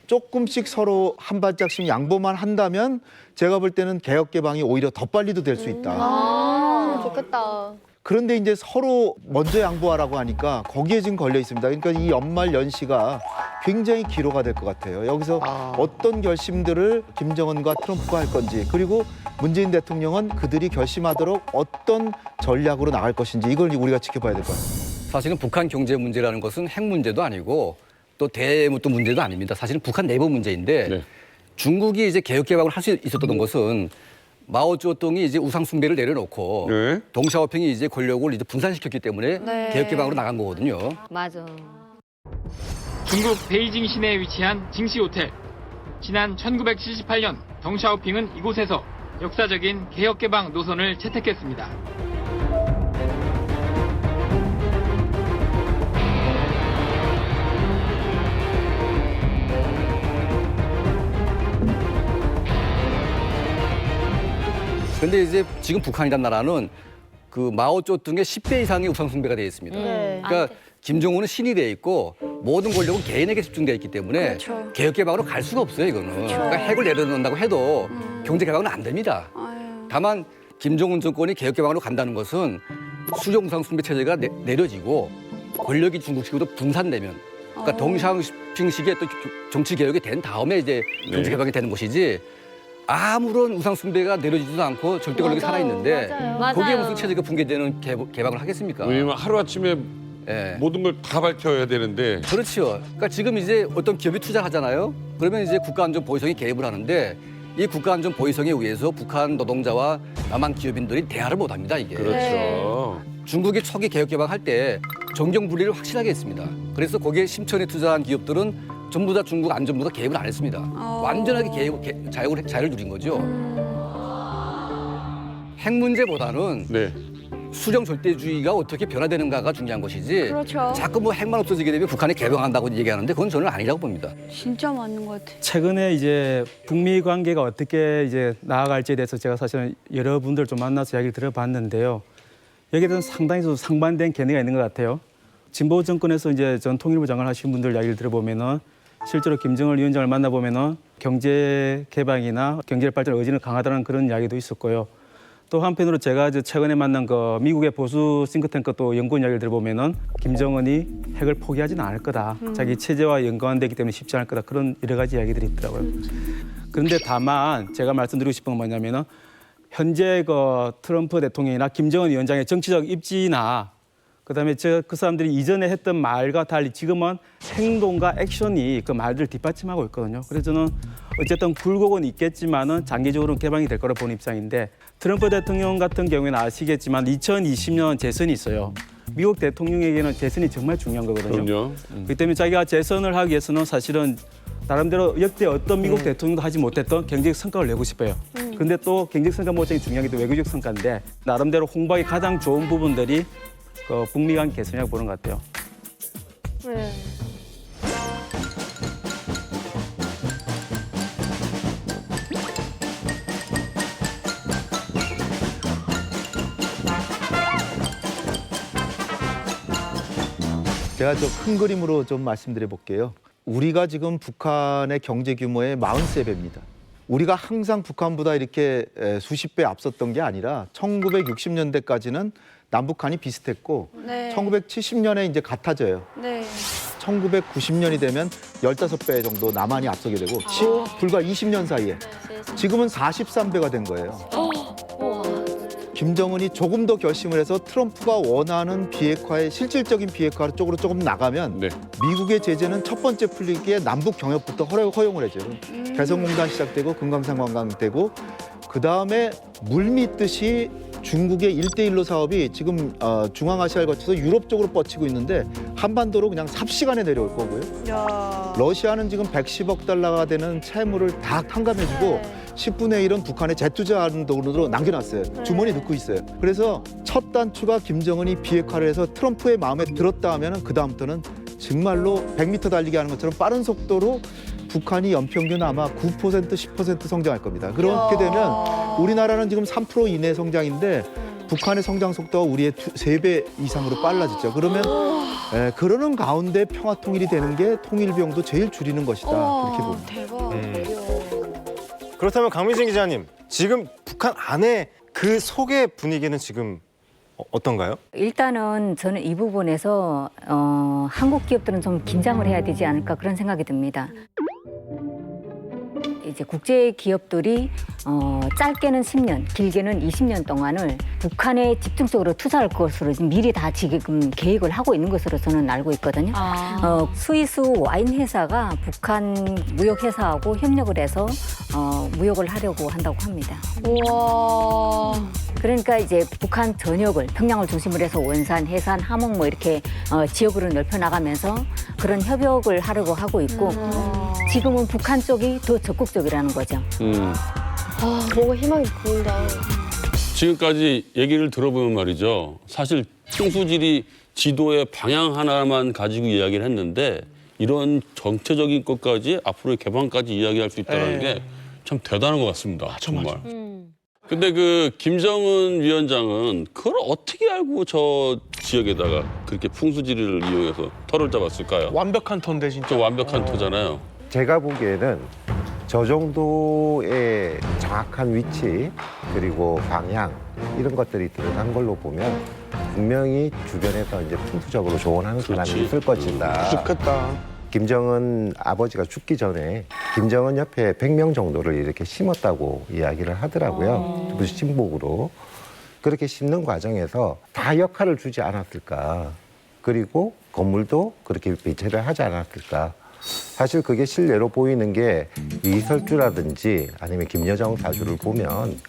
조금씩 서로 한 발짝씩 양보만 한다면 제가 볼 때는 개혁 개방이 오히려 더 빨리도 될 수 있다. 아, 좋겠다. 그런데 이제 서로 먼저 양보하라고 하니까 거기에 지금 걸려 있습니다. 그러니까 이 연말 연시가 굉장히 기로가 될 것 같아요. 여기서 어떤 결심들을 김정은과 트럼프가 할 건지 그리고 문재인 대통령은 그들이 결심하도록 어떤 전략으로 나갈 것인지 이걸 우리가 지켜봐야 될 것 같습니다. 사실은 북한 경제 문제라는 것은 핵 문제도 아니고 또 대무도 문제도 아닙니다. 사실은 북한 내부 문제인데 네. 중국이 이제 개혁 개방을 할 수 있었던 것은 마오쩌둥이 이제 우상 숭배를 내려놓고 네. 동샤오핑이 이제 권력을 이제 분산시켰기 때문에 네. 개혁 개방으로 나간 거거든요. 맞아. 중국 베이징 시내에 위치한 징시 호텔. 지난 1978년 덩샤오핑은 이곳에서 역사적인 개혁 개방 노선을 채택했습니다. 그런데 이제 지금 북한이란 나라는 그 마오쩌둥의 10배 이상의 우상 숭배가 되어 있습니다. 그러니까 김정은은 신이 되어 있고 모든 권력은 개인에게 집중되어 있기 때문에 개혁 개방으로 갈 수가 없어요, 이거는. 그러니까 핵을 내려놓는다고 해도 경제 개방은 안 됩니다. 다만 김정은 정권이 개혁 개방으로 간다는 것은 수령 우상 숭배 체제가 내려지고 권력이 중국식으로 분산되면 그러니까 동샤오핑식의 또 정치 개혁이 된 다음에 이제 경제 개방이 되는 것이지 아무런 우상 숭배가 내려지지도 않고 절대 권력이 살아있는데 거기에 무슨 체제가 붕괴되는 개방을 하겠습니까? 왜냐면 하루아침에 모든 걸 다 밝혀야 되는데. 그렇죠. 그러니까 지금 이제 어떤 기업이 투자하잖아요. 그러면 이제 국가안전보위성이 개입을 하는데 이 국가안전보위성에 의해서 북한 노동자와 남한 기업인들이 대화를 못합니다, 이게. 그렇죠. 중국이 초기 개혁 개방할 때 정경 분리를 확실하게 했습니다. 그래서 거기에 심천에 투자한 기업들은 전부 다 중국 안전부가 개입을 안 했습니다. 완전하게 자유를 누린 거죠. 핵 문제보다는 수령 절대주의가 어떻게 변화되는가가 중요한 것이지. 그렇죠. 자꾸 뭐 핵만 없어지게 되면 북한이 개방한다고 얘기하는데 그건 저는 아니라고 봅니다. 진짜 맞는 것 같아. 최근에 이제 북미 관계가 어떻게 이제 나아갈지에 대해서 제가 사실은 여러분들 좀 만나서 이야기를 들어봤는데요. 여기에 대해서 상당히 좀 상반된 견해가 있는 것 같아요. 진보 정권에서 이제 전 통일부 장관 하신 분들 이야기를 들어보면은 실제로 김정일 위원장을 만나보면은 경제 개방이나 경제 발전 의지는 강하다는 그런 이야기도 있었고요. 또 한편으로 제가 이제 최근에 만난 그 미국의 보수 싱크탱크 또 연구원 이야기를 들어보면은 김정은이 핵을 포기하지는 않을 거다. 자기 체제와 연관되기 때문에 쉽지 않을 거다. 그런 여러 가지 이야기들이 있더라고요. 그런데 다만 제가 말씀드리고 싶은 건 뭐냐면은 현재 그 트럼프 대통령이나 김정은 위원장의 정치적 입지나 그다음에 그 사람들이 이전에 했던 말과 달리 지금은 행동과 액션이 그 말들을 뒷받침하고 있거든요. 그래서 저는 어쨌든 굴곡은 있겠지만은 장기적으로는 개방이 될 거라 보는 입장인데 트럼프 대통령 같은 경우에는 아시겠지만 2020년 재선이 있어요. 미국 대통령에게는 재선이 정말 중요한 거거든요. 그럼요. 그렇기 때문에 자기가 재선을 하기 위해서는 사실은 나름대로 역대 어떤 미국 대통령도 하지 못했던 경제적 성과를 내고 싶어요. 그런데 또 경제적 성과 모장이 중요한 게 또 외교적 성과인데 나름대로 홍보하기 가장 좋은 부분들이 그 북미 관계 개선이라고 보는 것 같아요. 네. 제가 저 큰 그림으로 좀 말씀드려 볼게요. 우리가 지금 북한의 경제 규모의 43배입니다. 우리가 항상 북한보다 이렇게 수십 배 앞섰던 게 아니라 1960년대까지는 남북한이 비슷했고 네. 1970년에 이제 같아져요. 네. 1990년이 되면 15배 정도 남한이 앞서게 되고 불과 20년 사이에 지금은 43배가 된 거예요. 김정은이 조금 더 결심을 해서 트럼프가 원하는 비핵화의 실질적인 비핵화 쪽으로 조금 나가면 미국의 제재는 첫 번째 풀리기에 남북 경협부터 허용을 해줘요. 개성공단 시작되고 금강산 관광되고 그다음에 물밀듯이 중국의 1대1로 사업이 지금 중앙아시아를 거쳐서 유럽 쪽으로 뻗치고 있는데 한반도로 그냥 삽시간에 내려올 거고요. 러시아는 지금 110억 달러가 되는 채무를 다 탕감해주고 10분의 1은 북한에 재투자하는 돈으로 남겨놨어요. 주머니 넣고 있어요. 그래서 첫 단추가 김정은이 비핵화를 해서 트럼프의 마음에 들었다 하면 그 다음부터는 정말로 100m 달리기 하는 것처럼 빠른 속도로 북한이 연평균 아마 9% 10% 성장할 겁니다. 그렇게 되면 우리나라는 지금 3% 이내 성장인데 북한의 성장 속도가 우리의 3배 이상으로 빨라지죠. 그러면 그러는 가운데 평화 통일이 되는 게 통일 비용도 제일 줄이는 것이다. 이렇게 봅니다. 대박. 그렇다면 강민진 기자님, 지금 북한 안에 그 속의 분위기는 지금 어떤가요? 일단은 저는 이 부분에서 한국 기업들은 좀 긴장을 해야 되지 않을까 그런 생각이 듭니다. 이제 국제 기업들이 짧게는 10년, 길게는 20년 동안을 북한에 집중적으로 투자할 것으로 미리 다 지금 계획을 하고 있는 것으로 저는 알고 있거든요. 스위스 와인 회사가 북한 무역 회사하고 협력을 해서 무역을 하려고 한다고 합니다. 우와. 그러니까 이제 북한 전역을 평양을 중심으로 해서 원산, 해산, 함흥 뭐 이렇게 지역으로 넓혀 나가면서 그런 협력을 하려고 하고 있고 지금은 북한 쪽이 더 적극적이라는 거죠. 뭔가 희망이 보인다. 지금까지 얘기를 들어보면 말이죠. 사실 풍수지리 지도의 방향 하나만 가지고 이야기를 했는데 이런 전체적인 것까지 앞으로의 개방까지 이야기할 수 있다는 게 참 대단한 것 같습니다. 정말. 근데 그 김정은 위원장은 그걸 어떻게 알고 저 지역에다가 그렇게 풍수지리를 이용해서 터를 잡았을까요? 완벽한 터인데 진짜. 완벽한 터잖아요. 제가 보기에는 저 정도의 정확한 위치 그리고 방향 이런 것들이 들어간 걸로 보면 분명히 주변에서 이제 풍수적으로 조언하는 사람이 있을 것이다. 좋겠다. 김정은 아버지가 죽기 전에 김정은 옆에 100명 정도를 이렇게 심었다고 이야기를 하더라고요. 무슨 신복으로. 그렇게 심는 과정에서 다 역할을 주지 않았을까. 그리고 건물도 그렇게 배치를 하지 않았을까. 사실 그게 실례로 보이는 게 이설주라든지 아니면 김여정 사주를 보면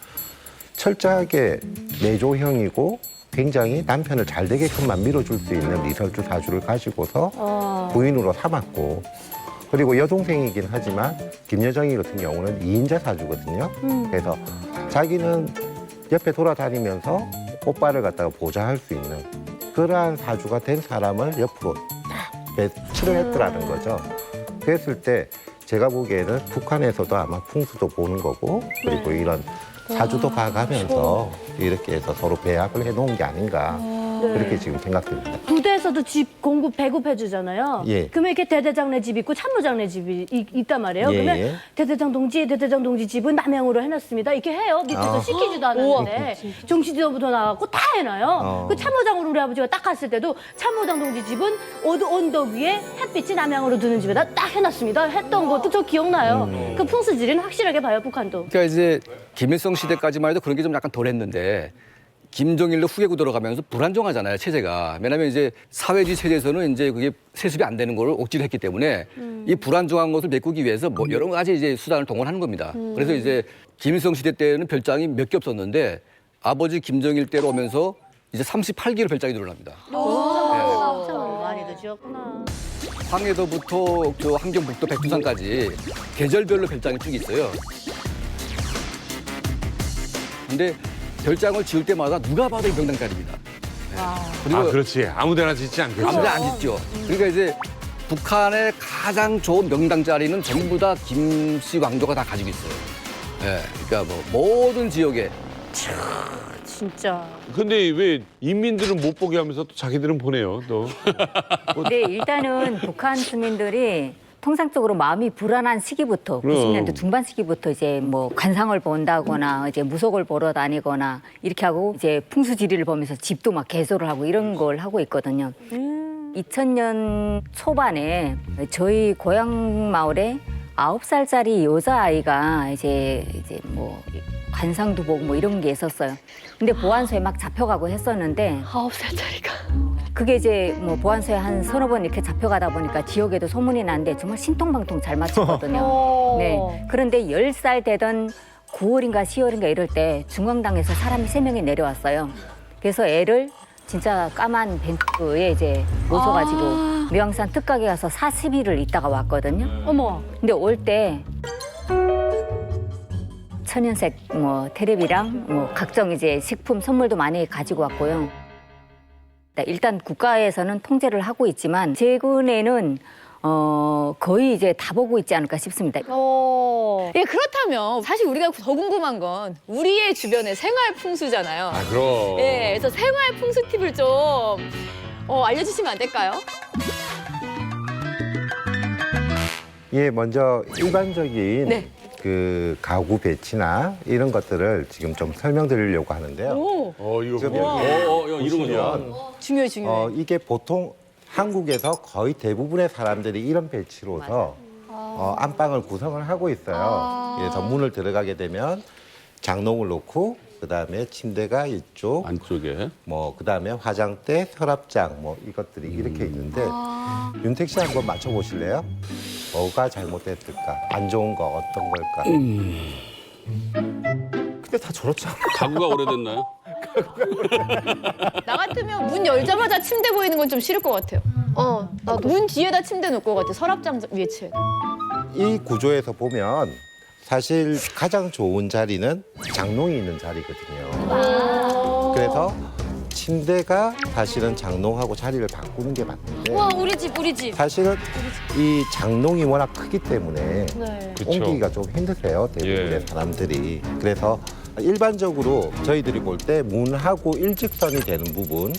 철저하게 내조형이고 굉장히 남편을 잘 되게끔만 밀어줄 수 있는 이설주 사주를 가지고서 부인으로 삼았고 그리고 여동생이긴 하지만 김여정이 같은 경우는 2인자 사주거든요. 그래서 자기는 옆에 돌아다니면서 오빠를 갖다가 보좌할 수 있는 그러한 사주가 된 사람을 옆으로 딱 배치를 했더라는 거죠. 그랬을 때 제가 보기에는 북한에서도 아마 풍수도 보는 거고 그리고 이런 사주도 봐가면서 이렇게 해서 서로 배합을 해놓은 게 아닌가 그렇게 지금 생각됩니다. 부대에서도 집 공급 배급해 주잖아요. 예. 그러면 이렇게 대대장내 집 있고 참모장내 집이 있단 말이에요. 예. 그러면 대대장 동지 집은 남양으로 해놨습니다. 이렇게 해요. 밑에서 시키지도 않았는데 정치지도부터 나가고 다 해놔요. 그 참모장으로 우리 아버지가 딱 갔을 때도 참모장 동지 집은 언덕 위에 햇빛이 남양으로 드는 집에다 딱 해놨습니다. 했던 것도 저 기억나요. 그 풍수지리는 확실하게 봐요, 북한도. 그러니까 이제 김일성 시대까지만 해도 그런 게 좀 약간 덜했는데 김정일로 후계구 들어가면서 불안정하잖아요, 체제가. 왜냐하면 이제 사회주의 체제에서는 이제 그게 세습이 안 되는 걸 억지로 했기 때문에 이 불안정한 것을 메꾸기 위해서 뭐 여러 가지 이제 수단을 동원하는 겁니다. 그래서 이제 김일성 시대 때는 별장이 몇 개 없었는데 아버지 김정일 때로 오면서 이제 38개로 별장이 늘어납니다. 참 많이도 지었구나. 황해도부터 저 함경북도 백두산까지 계절별로 별장이 쭉 있어요. 근데 별장을 지을 때마다 누가 봐도 이 명당짜리입니다. 그리고 그렇지. 아무데나 짓지 않겠죠. 아무데나 안 짓죠. 그러니까 이제 북한의 가장 좋은 명당 자리는 전부 다 김씨 왕조가 다 가지고 있어요. 그러니까 뭐 모든 지역에. 진짜. 근데 왜 인민들은 못 보게 하면서 또 자기들은 보내요, 또. 네, 일단은 북한 주민들이 통상적으로 마음이 불안한 시기부터 그럼. 90년대 중반 시기부터 이제 뭐 관상을 본다거나 이제 무속을 보러 다니거나 이렇게 하고 이제 풍수지리를 보면서 집도 막 개소를 하고 이런 걸 하고 있거든요. 2000년 초반에 저희 고향 마을에 9살짜리 여자아이가 이제 뭐 관상도 보고 뭐 이런 게 있었어요. 근데 보안소에 막 잡혀가고 했었는데 9살짜리가. 그게 이제 뭐 보안소에 한 서너 번 이렇게 잡혀가다 보니까 지역에도 소문이 났는데 정말 신통방통 잘 맞췄거든요. 네. 그런데 10살 되던 9월인가 10월인가 이럴 때 중앙당에서 사람이 3명이 내려왔어요. 그래서 애를 진짜 까만 벤츠에 이제 모셔가지고 매왕산 특각에 가서 40일을 있다가 왔거든요. 어머. 근데 올 때 천연색 뭐 테레비랑 뭐 각종 이제 식품 선물도 많이 가지고 왔고요. 일단 국가에서는 통제를 하고 있지만 최근에는 거의 이제 다 보고 있지 않을까 싶습니다. 예, 그렇다면 사실 우리가 더 궁금한 건 우리의 주변의 생활 풍수잖아요. 아, 그럼. 예, 그래서 생활 풍수 팁을 좀 알려주시면 안 될까요? 예, 먼저 일반적인 네. 그 가구 배치나 이런 것들을 지금 좀 설명드리려고 하는데요. 오, 지금 이런 거 좋아. 중요해. 이게 보통 한국에서 거의 대부분의 사람들이 이런 배치로서 안방을 구성을 하고 있어요. 그래서 문을 들어가게 되면 장롱을 놓고 그다음에 침대가 이쪽 안쪽에 뭐 그다음에 화장대, 서랍장 뭐 이것들이 이렇게 있는데 윤택 씨 한번 맞춰 보실래요? 뭐가 잘못됐을까? 안 좋은 거 어떤 걸까? 근데 다 저렇지 않아? 가구가 오래됐나요? 나 같으면 문 열자마자 침대 보이는 건 좀 싫을 것 같아요. 나도 문 뒤에다 침대 놓을 것 같아. 서랍장 위에 채. 이 구조에서 보면 사실 가장 좋은 자리는 장롱이 있는 자리거든요. 그래서 침대가 사실은 장롱하고 자리를 바꾸는 게 맞는데 와, 우리 집. 사실은 이 장롱이 워낙 크기 때문에 네. 옮기기가 좀 힘드세요, 대부분의 사람들이. 그래서 일반적으로 저희들이 볼 때 문하고 일직선이 되는 부분,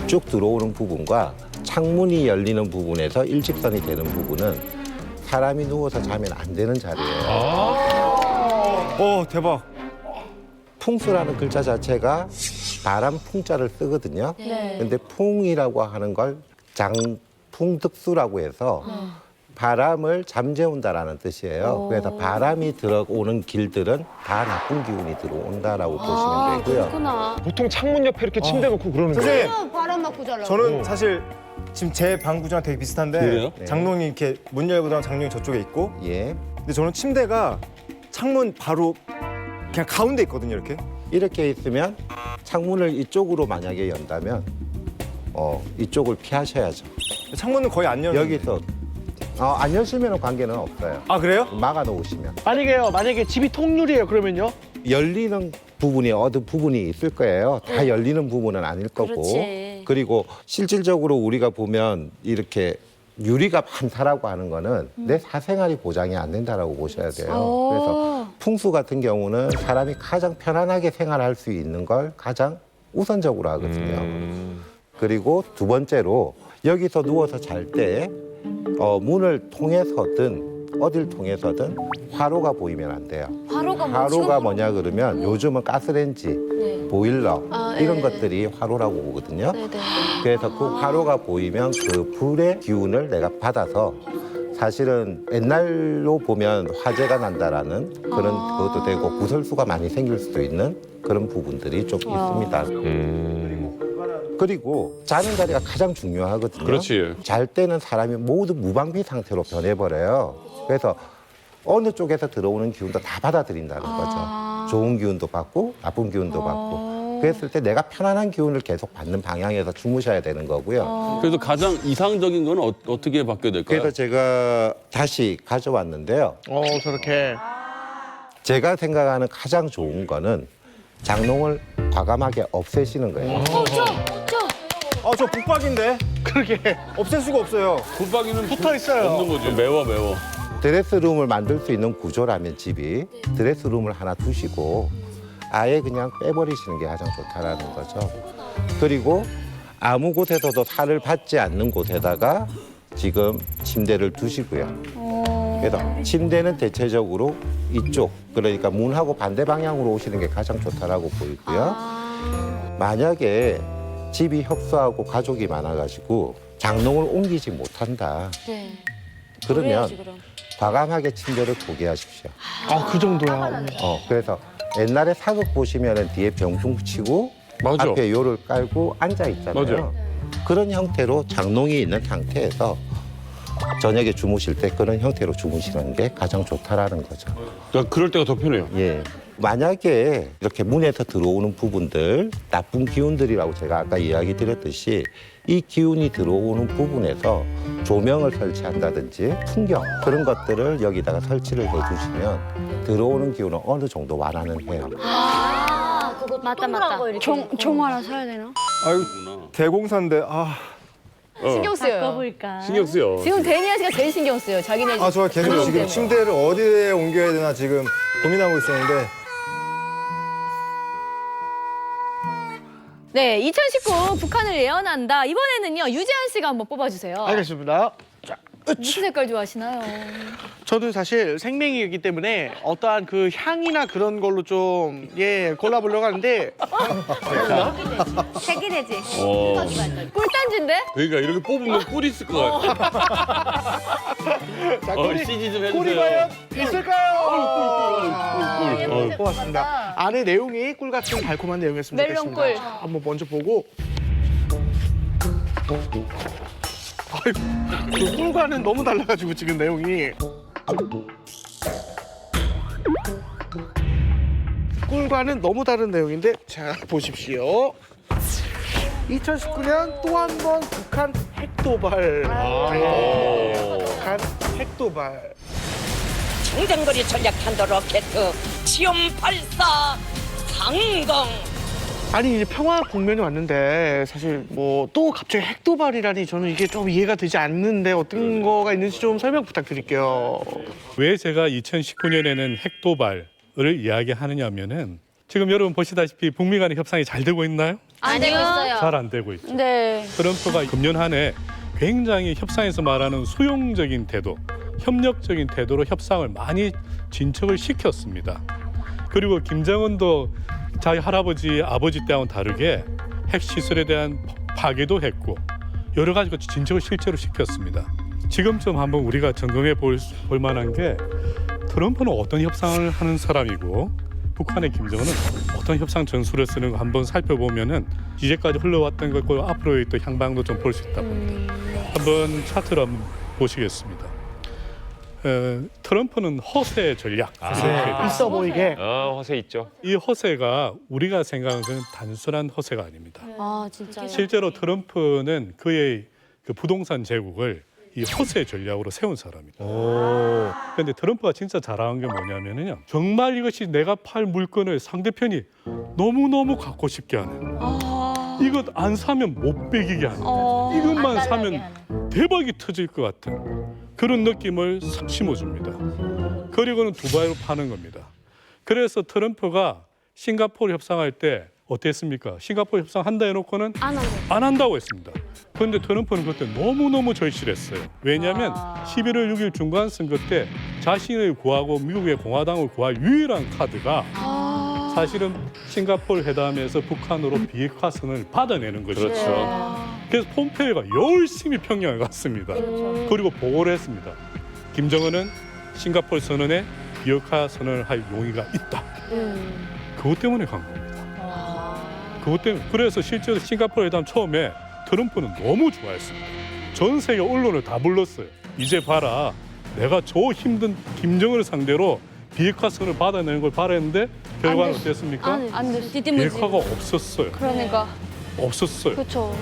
쭉 들어오는 부분과 창문이 열리는 부분에서 일직선이 되는 부분은 사람이 누워서 자면 안 되는 자리예요. 대박. 풍수라는 글자 자체가 바람 풍자를 쓰거든요. 네. 근데 풍이라고 하는 걸 장풍득수라고 해서 바람을 잠재운다라는 뜻이에요. 그래서 바람이 들어오는 길들은 다 나쁜 기운이 들어온다라고 보시면 되고요. 그렇구나. 보통 창문 옆에 이렇게 침대 놓고 그러는 선생님, 거예요. 바람 맞고 자라고. 저는 사실 지금 제 방 구조랑 되게 비슷한데 그래요? 장롱이 이렇게 문 열고 들어가면 장롱이 저쪽에 있고 예. 근데 저는 침대가 창문 바로 그냥 가운데 있거든요, 이렇게. 이렇게 있으면 창문을 이쪽으로 만약에 연다면 이쪽을 피하셔야죠. 창문은 거의 안 여는. 여기서 안 여시면 관계는 없어요. 아, 그래요? 막아 놓으시면. 만약에 집이 통유리예요, 그러면요? 열리는 부분이 어느 부분이 있을 거예요. 다 열리는 부분은 아닐 거고. 그렇지. 그리고 실질적으로 우리가 보면 이렇게 유리가 많다라고 하는 거는 내 사생활이 보장이 안 된다라고 보셔야 돼요. 그래서 풍수 같은 경우는 사람이 가장 편안하게 생활할 수 있는 걸 가장 우선적으로 하거든요. 그리고 두 번째로 여기서 누워서 잘 때 문을 통해서든 어딜 통해서든 화로가 보이면 안 돼요. 화로가 뭐냐 그러면 요즘은 가스레인지, 보일러 이런 것들이 화로라고 보거든요. 그래서 그 화로가 보이면 그 불의 기운을 내가 받아서 사실은 옛날로 보면 화재가 난다라는 그런 것도 되고 구설수가 많이 생길 수도 있는 그런 부분들이 좀 있습니다. 그리고 자는 자리가 가장 중요하거든요. 그렇지. 잘 때는 사람이 모두 무방비 상태로 변해버려요. 그래서 어느 쪽에서 들어오는 기운도 다 받아들인다는 거죠. 좋은 기운도 받고 나쁜 기운도 받고. 그랬을 때 내가 편안한 기운을 계속 받는 방향에서 주무셔야 되는 거고요. 그래서 가장 이상적인 건 어떻게 바뀌어야 될까요? 그래서 제가 다시 가져왔는데요. 저렇게. 제가 생각하는 가장 좋은 거는 장롱을 과감하게 없애시는 거예요. 저 붙박인데. 그러게. 없앨 수가 없어요. 붙박이는 붙어 있어요. 없는 거지. 매워. 드레스룸을 만들 수 있는 구조라면 집이 드레스룸을 하나 두시고 아예 그냥 빼버리시는 게 가장 좋다라는 거죠. 그리고 아무 곳에서도 살을 받지 않는 곳에다가 지금 침대를 두시고요. 그래서 침대는 대체적으로 이쪽, 그러니까 문하고 반대 방향으로 오시는 게 가장 좋다라고 보이고요. 만약에 집이 협소하고 가족이 많아가지고 장롱을 옮기지 못한다. 그러면 과감하게 침대를 포기하십시오. 아, 그 정도야. 그래서 옛날에 사극 보시면은 뒤에 병풍 치고 맞아. 앞에 요를 깔고 앉아 있잖아요. 맞아요. 그런 형태로 장롱이 있는 상태에서 저녁에 주무실 때 그런 형태로 주무시는 게 가장 좋다라는 거죠. 그러니까 그럴 때가 더 편해요. 예. 만약에 이렇게 문에서 들어오는 부분들, 나쁜 기운들이라고 제가 아까 이야기 드렸듯이 이 기운이 들어오는 부분에서 조명을 설치한다든지 풍경 그런 것들을 여기다가 설치를 해주시면 들어오는 기운은 어느 정도 완화는 해요. 그거 맞다. 종 하나 사야 되나? 아유 대공사인데 신경 쓰여요. 바꿔볼까? 신경 쓰여. 지금 데니아 씨가 제일 신경 쓰여요. 자기네 집 저 계속 장롱 지금 때문에. 침대를 어디에 옮겨야 되나 지금 고민하고 있었는데 네, 2019 북한을 예언한다. 이번에는요, 유재한 씨가 한번 뽑아주세요. 알겠습니다. 무슨 색깔 좋아하시나요? 저는 사실 생명이기 때문에 어떠한 그 향이나 그런 걸로 좀 골라보려고 하는데 색이 되지. 꿀단지인데? 그러니까 이렇게 뽑으면 꿀이 있을 것 같아. 자, 꿀이 CG 좀 꿀이 해주세요. 과연 있을까요? 꿀. 뽑았습니다. 안에 내용이 꿀 같은 달콤한 내용이었으면 좋겠습니다. 멜론꿀. 자, 한번 먼저 보고. 아유, 그 꿀과는 너무 달라가지고 지금 내용이. 꿀과는 너무 다른 내용인데 자 보십시오. 2019년 또 한 번 북한 핵도발. 북한 핵도발. 장전거리 전략 탄도 로켓 지엄 발사 상공. 아니 이제 평화 국면이 왔는데 사실 뭐 또 갑자기 핵도발이라니 저는 이게 좀 이해가 되지 않는데 어떤 거가 있는지 좀 설명 부탁드릴게요. 왜 제가 2019년에는 핵도발을 이야기하느냐면은 지금 여러분 보시다시피 북미 간의 협상이 잘 되고 있나요? 안 되고 있어요. 잘 안 되고 있죠. 네. 트럼프가 금년 한 해 굉장히 협상에서 말하는 수용적인 태도, 협력적인 태도로 협상을 많이 진척을 시켰습니다. 그리고 김정은도 자기 할아버지, 아버지 때와는 다르게 핵시설에 대한 파괴도 했고 여러 가지 진척을 실제로 시켰습니다. 지금쯤 한번 우리가 점검해 볼 만한 게 트럼프는 어떤 협상을 하는 사람이고 북한의 김정은은 어떤 협상 전술을 쓰는 거 한번 살펴보면은 이제까지 흘러왔던 것과 앞으로의 또 향방도 좀 볼 수 있다 봅니다. 한번 차트를 한번 보시겠습니다. 트럼프는 허세 전략. 있어 보이게. 허세 있죠. 이 허세가 우리가 생각하는 단순한 허세가 아닙니다. 아 진짜. 실제로 트럼프는 그의 그 부동산 제국을 이 허세 전략으로 세운 사람입니다. 그런데 트럼프가 진짜 잘하는 게 뭐냐면요. 정말 이것이 내가 팔 물건을 상대편이 너무너무 갖고 싶게 하는. 이것 안 사면 못 배기게 하는. 이것만 사면 대박이 터질 것 같은 그런 느낌을 싹 심어줍니다. 그리고는 두바이로 파는 겁니다. 그래서 트럼프가 싱가포르 협상할 때 어땠습니까? 싱가포르 협상 한다 해놓고는 안 한다고 했습니다. 그런데 트럼프는 그때 너무너무 절실했어요. 왜냐하면 11월 6일 중간선거 때 자신을 구하고 미국의 공화당을 구할 유일한 카드가 사실은 싱가포르 회담에서 북한으로 비핵화선을 받아내는 것이죠. 그렇죠. 그래서 폼페이오가 열심히 평양에 갔습니다. 그리고 보고를 했습니다. 김정은은 싱가포르 선언에 비핵화 선언을 할 용의가 있다. 그것 때문에 간 겁니다. 그것 때문에. 그래서 실제로 싱가포르 회담 처음에 트럼프는 너무 좋아했습니다. 전 세계 언론을 다 불렀어요. 이제 봐라. 내가 저 힘든 김정은을 상대로 비핵화선을 받아내는 걸 바랬는데 결과는 어땠습니까? 안 됐어. 비핵화가 없었어요. 그러니까. 없었어요. 그렇죠.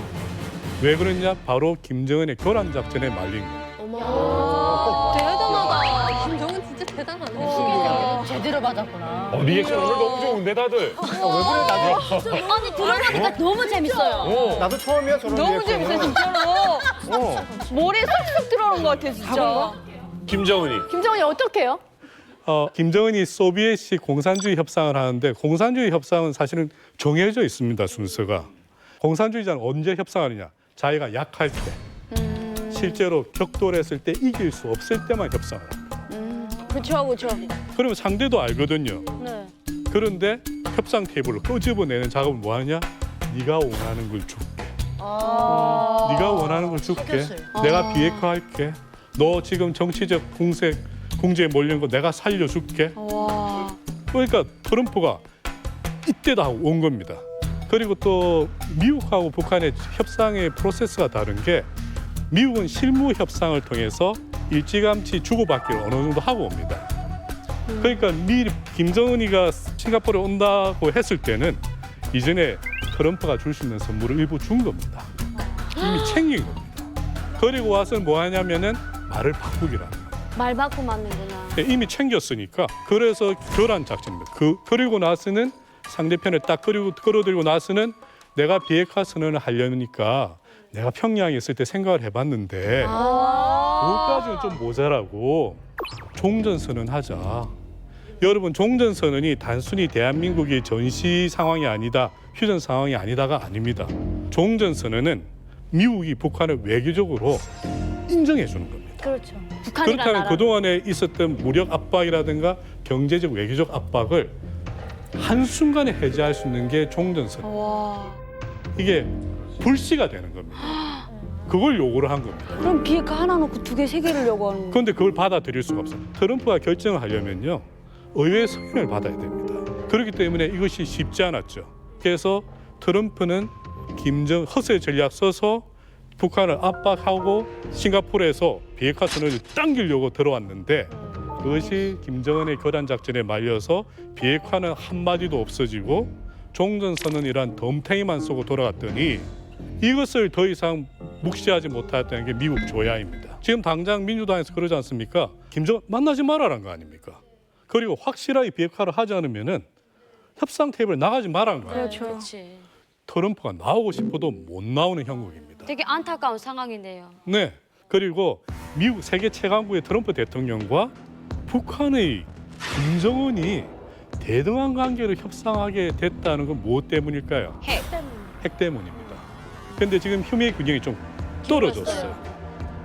왜 그랬냐? 바로 김정은의 교란 작전에 말린 거예요. 대단하다. 김정은 진짜 대단하네. 제대로 맞았구나. 리액션 오늘 너무 좋은데 다들. 왜 그래 나도? 아니 들어보니까 너무 재밌어요. 나도 처음이야 저런 너무 리액션은. 재밌어요, 진짜로. 머리에 쏙쏙 들어오는 것 같아, 진짜. 김정은이 어떻게 해요? 김정은이 소비에트 공산주의 협상을 하는데 공산주의 협상은 사실은 정해져 있습니다, 순서가. 공산주의자는 언제 협상하느냐? 자기가 약할 때, 실제로 격돌했을 때 이길 수 없을 때만 협상을 합니다. 그렇죠, 그렇죠. 그러면 상대도 알거든요. 네. 그런데 협상 테이블을 끄집어내는 작업을 뭐 하냐? 네가 원하는 걸 줄게. 네가 원하는 걸 줄게. 내가 비핵화할게. 너 지금 정치적 궁지에 몰리는 거 내가 살려줄게. 그러니까 트럼프가 이때다 하고 온 겁니다. 그리고 또 미국하고 북한의 협상의 프로세스가 다른 게 미국은 실무 협상을 통해서 일찌감치 주고받기를 어느 정도 하고 옵니다. 그러니까 김정은이가 싱가포르에 온다고 했을 때는 이전에 트럼프가 줄 수 있는 선물을 일부 준 겁니다. 이미 챙긴 겁니다. 그리고 와서 뭐 하냐면은 말을 바꾸기라는 거예요. 말 바꾸면 맞는구나. 이미 챙겼으니까 그래서 교란 작전입니다. 그리고 나서는 상대편을 딱 끌어들이고 나서는 내가 비핵화 선언을 하려니까 내가 평양에 있을 때 생각을 해봤는데 그것까지는 좀 모자라고 종전선언 하자. 여러분 종전선언이 단순히 대한민국이 전시 상황이 아니다, 휴전 상황이 아니다가 아닙니다. 종전선언은 미국이 북한을 외교적으로 인정해 주는 겁니다. 그렇죠. 그렇다면 그동안에 있었던 무력 압박이라든가 경제적 외교적 압박을 한순간에 해제할 수 있는 게 종전선언. 이게 불씨가 되는 겁니다. 그걸 요구를 한 겁니다. 그럼 비핵화 하나 놓고 두 개, 세 개를 요구하는 거예요? 그런데 그걸 받아들일 수가 없어요. 트럼프가 결정을 하려면요. 의회 승인을 받아야 됩니다. 그렇기 때문에 이것이 쉽지 않았죠. 그래서 트럼프는 허세 전략 써서 북한을 압박하고 싱가포르에서 비핵화 선언을 당기려고 들어왔는데 그것이 김정은의 교란 작전에 말려서 비핵화는 한마디도 없어지고 종전선언이란 덤탱이만 쏘고 돌아갔더니 이것을 더 이상 묵시하지 못했다는 게 미국 조야입니다. 지금 당장 민주당에서 그러지 않습니까? 김정은 만나지 말아라는 거 아닙니까? 그리고 확실하게 비핵화를 하지 않으면은 협상 테이블에 나가지 말라는 거예요. 그렇죠. 트럼프가 나오고 싶어도 못 나오는 형국입니다. 되게 안타까운 상황이네요. 네. 그리고 미국 세계 최강국의 트럼프 대통령과 북한의 김정은이 대등한 관계를 협상하게 됐다는 건 무엇 때문일까요? 핵 때문입니다. 그런데 지금 힘의 균형이 좀 떨어졌어요.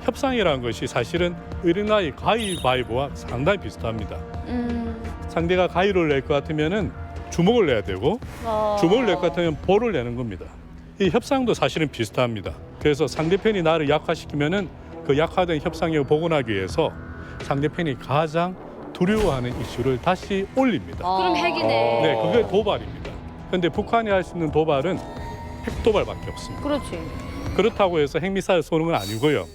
협상이라는 것이 사실은 어린아이 가위바위보와 상당히 비슷합니다. 상대가 가위를 낼 것 같으면은 주먹을 내야 되고 주먹을 낼 것 같으면 볼을 내는 겁니다. 이 협상도 사실은 비슷합니다. 그래서 상대편이 나를 약화시키면은 그 약화된 협상력을 복원하기 위해서 상대편이 가장 두려워하는 이슈를 다시 올립니다. 그럼 핵이네. 네, 그게 도발입니다. 그런데 북한이 할 수 있는 도발은 핵도발밖에 없습니다. 그렇지. 그렇다고 해서 핵미사일 쏘는 건 아니고요.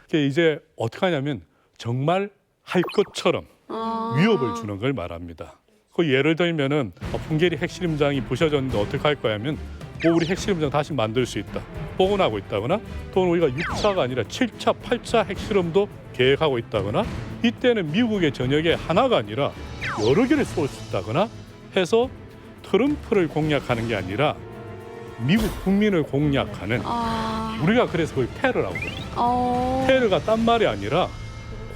이게 이제 어떻게 하냐면 정말 할 것처럼 위협을 주는 걸 말합니다. 그 예를 들면은 풍계리 핵실험장이 부셔졌는데 어떻게 할 거냐면 뭐 우리 핵실험장 다시 만들 수 있다. 복원하고 있다거나 또는 우리가 6차가 아니라 7차, 8차 핵실험도 계획하고 있다거나 이때는 미국의 전역에 하나가 아니라 여러 개를 쏠 수 있다거나 해서 트럼프를 공략하는 게 아니라 미국 국민을 공략하는 우리가 그래서 그걸 테러라고 합니다. 테러가 딴 말이 아니라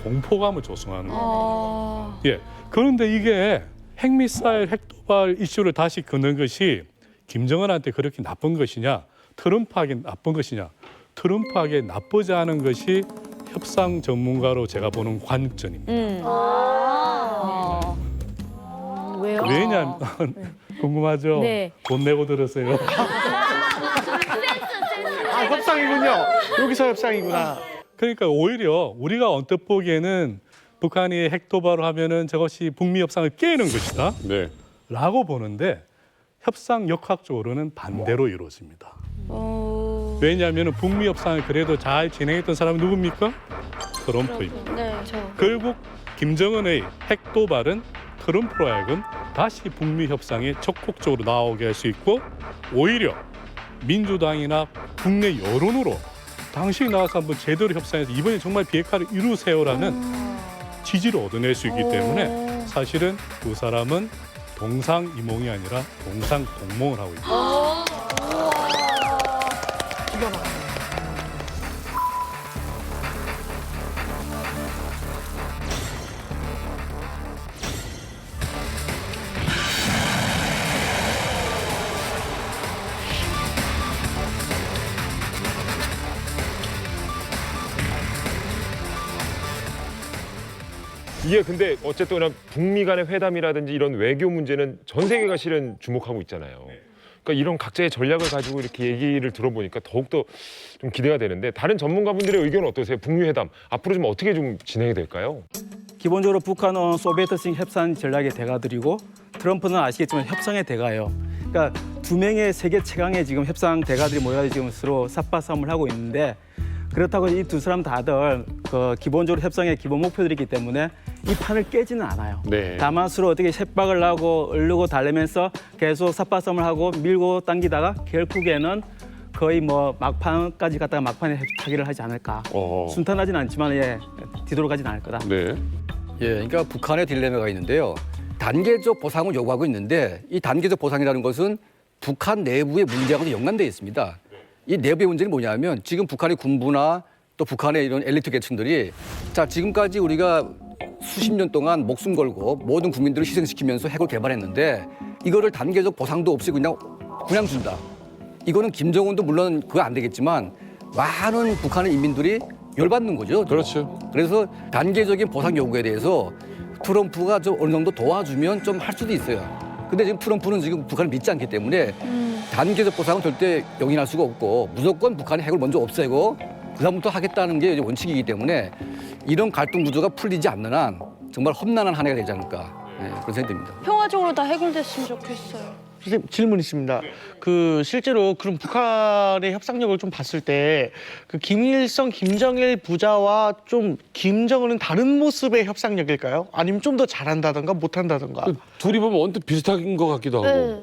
공포감을 조성하는 겁니다. 예. 그런데 이게 핵미사일, 핵도발 이슈를 다시 거는 것이 김정은한테 그렇게 나쁜 것이냐, 트럼프에게 나쁜 것이냐, 트럼프에게 나쁘지 않은 것이 협상 전문가로 제가 보는 관점입니다. 왜요? 왜냐하면 궁금하죠? 네. 돈 내고 들으세요. 아, 협상이군요. 여기서 협상이구나. 그러니까 오히려 우리가 언뜻 보기에는 북한이 핵도발을 하면은 저것이 북미 협상을 깨는 것이다. 네. 라고 보는데 협상 역학적으로는 반대로 이루어집니다. 왜냐하면 북미 협상을 그래도 잘 진행했던 사람이 누굽니까? 트럼프입니다. 네. 결국 김정은의 핵도발은 트럼프로 하여금 다시 북미 협상에 적극적으로 나오게 할 수 있고 오히려 민주당이나 국내 여론으로 당신이 나와서 한번 제대로 협상해서 이번에 정말 비핵화를 이루세요라는 지지를 얻어낼 수 있기 때문에 사실은 두 사람은 동상이몽이 아니라 동상동몽을 하고 있습니다. 기가 막히네. 이게 근데 어쨌든 그냥 북미 간의 회담이라든지 이런 외교 문제는 전 세계가 실은 주목하고 있잖아요. 그러니까 이런 각자의 전략을 가지고 이렇게 얘기를 들어보니까 더욱더 좀 기대가 되는데 다른 전문가분들의 의견은 어떠세요? 북미 회담 앞으로 좀 어떻게 좀 진행이 될까요? 기본적으로 북한은 소비에트식 협상 전략의 대가들이고 트럼프는 아시겠지만 협상의 대가예요. 그러니까 두 명의 세계 최강의 지금 협상 대가들이 모여서 지금 서로 삿바싸움을 하고 있는데 그렇다고 이 두 사람 다들 그 기본적으로 협상의 기본 목표들이기 때문에 이 판을 깨지는 않아요. 네. 다만 서로 어떻게 협박을 하고 얼르고 달래면서 계속 삿바싸움을 하고 밀고 당기다가 결국에는 거의 뭐 막판까지 갔다가 막판에 타기를 하지 않을까. 순탄하진 않지만 예, 뒤돌아가진 않을 거다. 네. 예, 그러니까 북한의 딜레마가 있는데요. 단계적 보상을 요구하고 있는데 이 단계적 보상이라는 것은 북한 내부의 문제하고도 연관되어 있습니다. 이 내부의 문제는 뭐냐면 지금 북한의 군부나 또 북한의 이런 엘리트 계층들이 자 지금까지 우리가 수십 년 동안 목숨 걸고 모든 국민들을 희생시키면서 핵을 개발했는데 이거를 단계적 보상도 없이 그냥 준다. 이거는 김정은도 물론 그거 안 되겠지만 많은 북한의 인민들이 열받는 거죠. 그렇죠. 그래서 단계적인 보상 요구에 대해서 트럼프가 좀 어느 정도 도와주면 좀 할 수도 있어요. 근데 지금 트럼프는 지금 북한을 믿지 않기 때문에 단계적 보상은 절대 용인할 수가 없고 무조건 북한의 핵을 먼저 없애고 그다음부터 하겠다는 게 원칙이기 때문에 이런 갈등 구조가 풀리지 않는 한 정말 험난한 한 해가 되지 않을까 그런 생각이 듭니다. 평화적으로 다 해결됐으면 좋겠어요. 선생님 질문 있습니다. 그 실제로 그럼 북한의 협상력을 좀 봤을 때 그 김일성, 김정일 부자와 좀 김정은은 다른 모습의 협상력일까요? 아니면 좀 더 잘한다던가 못한다던가? 둘이 보면 언뜻 비슷한 것 같기도 하고. 네.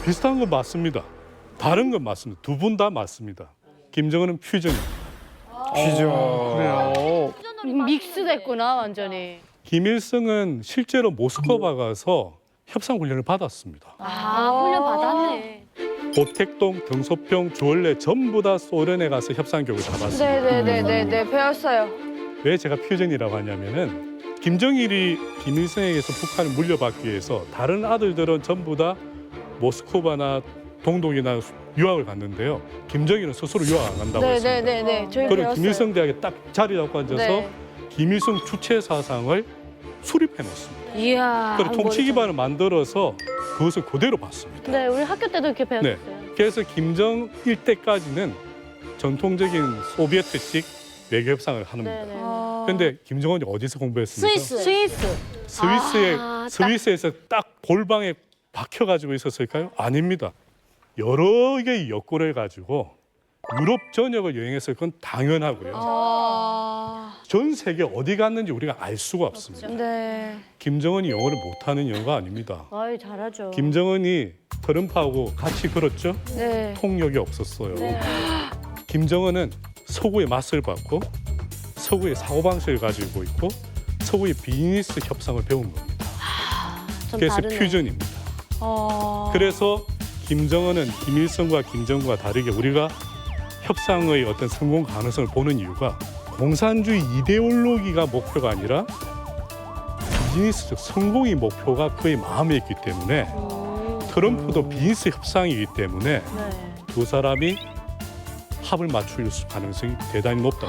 비슷한 건 맞습니다. 다른 건 맞습니다. 두 분 다 맞습니다. 김정은은 퓨전입니다. 그래요. 믹스됐구나 완전히. 김일성은 실제로 모스크바 가서 협상 훈련을 받았습니다. 훈련 받았네. 고택동, 등소평, 주얼레 전부 다 소련에 가서 협상 교육을 받았습니다. 네네네네 배웠어요. 왜 제가 퓨전이라고 하냐면은 김정일이 김일성에게서 북한을 물려받기 위해서 다른 아들들은 전부 다 모스크바나 동독이나 유학을 갔는데요. 김정일은 스스로 유학 안 간다고 했습니다. 네네네네 저희 그리고 배웠어요. 김일성 대학에 딱 자리 잡고 앉아서 네. 김일성 주체 사상을 수립해 놓습니다. 이야. 그리고 통치 기반을 만들어서 그것을 그대로 봤습니다. 네, 우리 학교 때도 이렇게 배웠어요. 그래서 김정일 때까지는 전통적인 소비에트식 외교 협상을 하는 겁니다. 그런데 김정은이 어디서 공부했습니까? 스위스. 스위스에서 딱 골방에 박혀가지고 있었을까요? 아닙니다. 여러 개의 여권을 가지고 유럽 전역을 여행했을 건 당연하고요. 전 세계 어디 갔는지 우리가 알 수가 없습니다. 네. 김정은이 영어를 못하는 영어가 아닙니다. 아이 잘하죠. 김정은이 트럼프하고 같이 걸었죠? 네. 통역이 없었어요. 김정은은 서구의 맛을 봤고 서구의 사고방식을 가지고 있고 서구의 비즈니스 협상을 배운 겁니다. 그래서 퓨전입니다. 그래서 김정은은 김일성과 김정은과 다르게 우리가 협상의 어떤 성공 가능성을 보는 이유가 공산주의 이데올로기가 목표가 아니라 비즈니스적 성공이 목표가 그의 마음에 있기 때문에 트럼프도 비즈니스 협상이기 때문에 두 사람이 합을 맞출 가능성이 대단히 높다.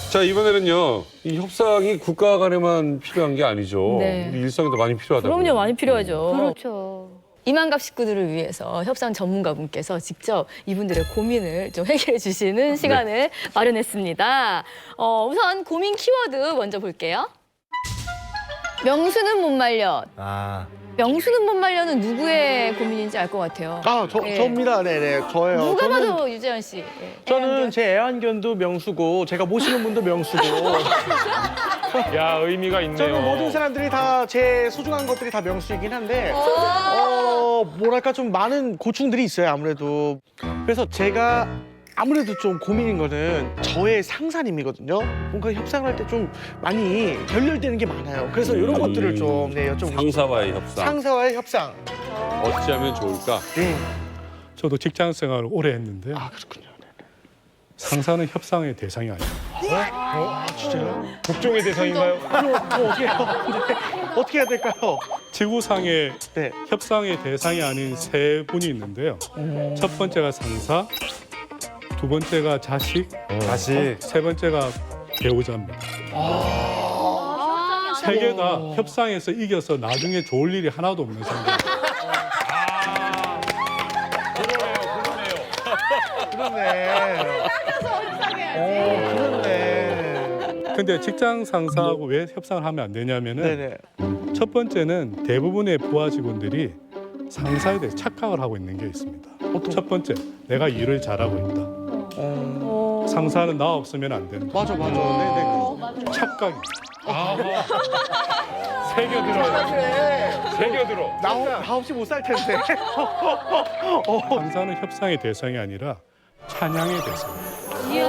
자, 이번에는요. 이 협상이 국가 간에만 필요한 게 아니죠. 네. 우리 일상에도 많이 필요하다고. 그럼요, 많이 필요하죠. 그렇죠. 이만갑 식구들을 위해서 협상 전문가분께서 직접 이분들의 고민을 좀 해결해 주시는 시간을 마련했습니다. 우선 고민 키워드 먼저 볼게요. 명수는 못 말려. 명수는 못 말려는 누구의 고민인지 알 것 같아요. 저입니다. 네네, 저예요. 누가 저는- 봐도 유재현 씨. 저는 제 애완견도 명수고 제가 모시는 분도 명수고 야 의미가 있네요. 저는 모든 사람들이 다 제 소중한 것들이 다 명수이긴 한데 뭐랄까 좀 많은 고충들이 있어요 아무래도. 그래서 제가 아무래도 좀 고민인 거는 저의 상사님이거든요. 뭔가 협상을 할 때 좀 많이 결렬되는 게 많아요. 그래서 이런 것들을 좀 여쭤보고 상사와의 협상. 상사와의 협상. 어찌하면 좋을까? 네. 저도 직장 생활을 오래 했는데요. 그렇군요. 상사는 협상의 대상이 아니에요. 진짜요? 국종의 대상인가요? 그럼 어떻게 해요? 어떻게 해야 될까요? 지구상의 협상의 대상이 아닌 세 분이 있는데요. 첫 번째가 상사, 두 번째가 자식, 세 번째가 배우자입니다. 세 개 다 협상에서 이겨서 나중에 좋을 일이 하나도 없는 상태. 그러네. 그렇네. 근데 직장 상사하고 왜 협상을 하면 안 되냐면은 첫 번째는 대부분의 부하 직원들이 상사에 대해 착각을 하고 있는 게 있습니다. 첫 번째, 내가 일을 잘하고 있다. 상사는 나 없으면 안 된다. 맞아. 네네. 착각이. 새겨들어요. 새겨들어. 나 없이 못 살 텐데. 상사는 협상의 대상이 아니라 찬양의 대상이에요.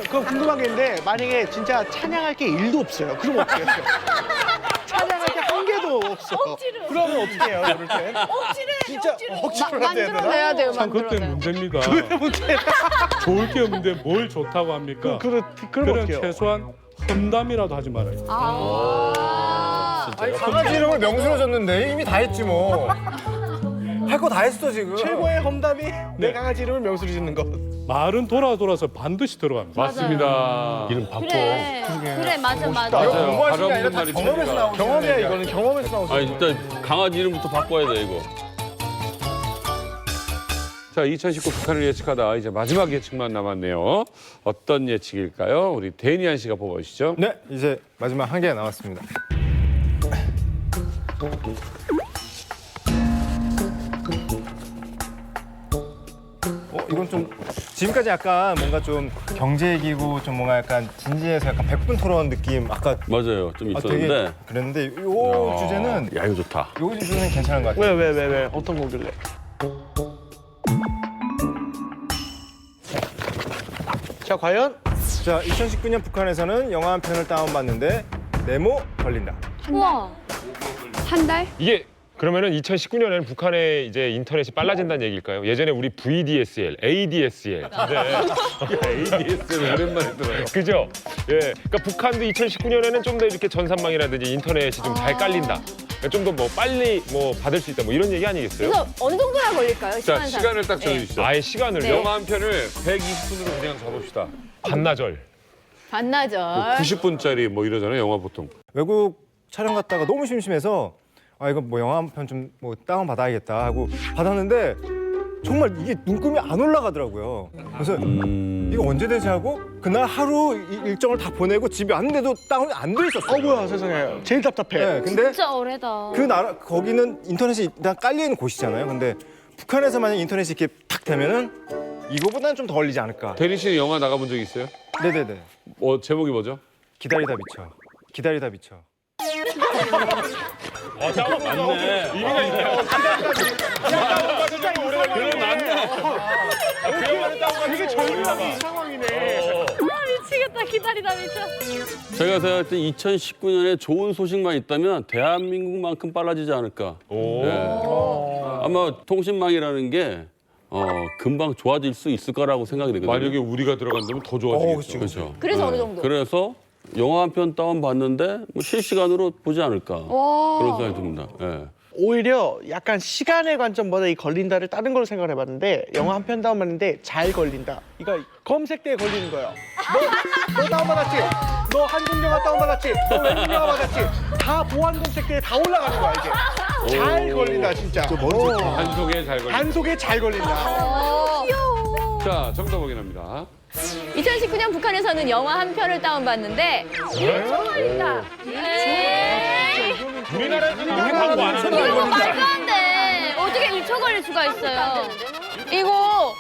그럼 궁금한 게 있는데 만약에 진짜 찬양할 게 1도 없어요. 그럼 어떻게 해요? 찬양할 게 한 개도 없어. 그러면 어떻게 해요? 그럴 땐? 진짜 억지로 해야 되나? 만들어내야 돼요. 참 그때 문제입니다. 좋을 게 없는데 뭘 좋다고 합니까? 그럼 어떡해요? 최소한 험담이라도 하지 말아요. 아니, 강아지 이름을 명수로 줬는데 이미 다 했지 뭐. 할 거 다 했어 지금. 최고의 험담이 내 강아지 이름을 명수로 짓는 것. 말은 돌아서 반드시 들어갑니다. 맞습니다. 이름 바꿔. 그래 맞아. 맞아요. 공부하신 게 아니라 다 말이 경험에서 나오는 경험이야 이거는 경험에서 나오는 아니 일단 강아지 이름부터 바꿔야 돼 이거. 자, 2019 북한을 예측하다 이제 마지막 예측만 남았네요. 어떤 예측일까요? 우리 데니안 씨가 뽑아주시죠. 네, 이제 마지막 한 개 남았습니다. 이건 좀 지금까지 약간 뭔가 좀 경제 얘기고 좀 뭔가 약간 진지해서 약간 100분 토론 느낌 아까 맞아요. 좀 되게 있었는데. 그랬는데 요 주제는 야 이거 좋다. 요 주제는 괜찮은 것 같아요. 왜? 어떤 거길래? 자, 과연? 자, 2019년 북한에서는 영화 한 편을 다운받는데 네모 걸린다. 우와. 한 달? 이게 그러면은 2019년에는 북한의 이제 인터넷이 빨라진다는 얘기일까요? 예전에 우리 VDSL, ADSL. ADSL 오랜만에 들어요. 그죠? 예. 그러니까 북한도 2019년에는 좀 더 이렇게 전산망이라든지 인터넷이 좀 잘 깔린다. 그러니까 좀 더 뭐 빨리 뭐 받을 수 있다. 뭐 이런 얘기 아니겠어요? 그래서 어느 정도나 걸릴까요? 자, 시간을 딱 정해주시죠. 아예 시간을요? 네. 영화 한 편을 120분으로 그냥 잡읍시다. 반나절. 반나절. 90분짜리 뭐 이러잖아요, 영화 보통. 외국 촬영 갔다가 너무 심심해서 아 이거 뭐 영화 한 편 좀 뭐 다운 받아야겠다 하고 받았는데 정말 이게 눈금이 안 올라가더라고요. 그래서 이거 언제 되지 하고 그날 하루 일정을 다 보내고 집에 왔는데도 다운이 안 돼 있었어요. 뭐야 세상에. 제일 답답해. 네, 근데 진짜 오래다. 그 나라 거기는 인터넷이 일단 깔려 있는 곳이잖아요. 근데 북한에서 만약 인터넷이 이렇게 탁 되면은 이거보다는 좀 더 걸리지 않을까. 데니 씨는 영화 나가본 적 있어요? 네네네. 제목이 뭐죠? 기다리다 미쳐. 기다리다 미쳐. 맞네. 의미가 있네요. 되게 절묘한 상황이네. 미치겠다. 기다리다 미쳐. 제가 생각할 때 2019년에 좋은 소식만 있다면 대한민국만큼 빨라지지 않을까. 아마 통신망이라는 게 금방 좋아질 수 있을 거라고 생각이 되거든요. 만약에 우리가 들어간다면 더 좋아지겠죠. 그렇죠. 그래서 어느 정도? 그래서 영화 한 편 다운 받는데 뭐 실시간으로 보지 않을까 그런 생각이 듭니다. 예. 오히려 약간 시간의 관점보다 이 걸린다를 다른 걸로 생각을 해봤는데 영화 한 편 다운받는데 잘 걸린다. 이거 검색대에 걸리는 거예요. 너 다운받았지? 너 한국 영화 다운받았지? 너 외국 영화 받았지? 다 보안 검색대에 다 올라가는 거야 이게. 잘 걸린다 진짜. 한속에 잘 걸린다. 한속에 잘 걸린다. 귀여워. 자, 정답 확인합니다. 2019년 북한에서는 영화 한 편을 다운받는데 1초 걸린다. 우리나라에서는 이렇게 광고 안 이거 한다. 말도 안 돼. 어떻게 1초 걸릴 수가 있어요? 이거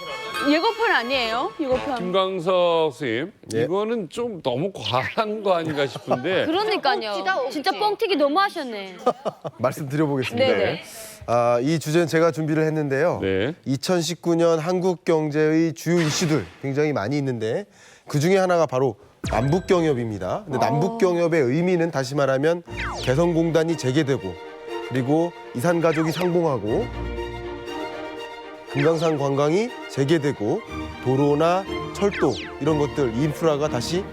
예고편 아니에요? 예고편. 김광석 선생님, 이거는 좀 너무 과한 거 아닌가 싶은데. 그러니까요. 진짜 뻥튀기 너무 하셨네. 말씀드려보겠습니다. 네네. 이 주제는 제가 준비를 했는데요. 2019년 한국 경제의 주요 이슈들 굉장히 많이 있는데 그 중에 하나가 바로 남북 경협입니다. 근데 남북 경협의 의미는 다시 말하면 개성공단이 재개되고 그리고 이산가족이 상봉하고 금강산 관광이 재개되고 도로나 철도 이런 것들 인프라가 다시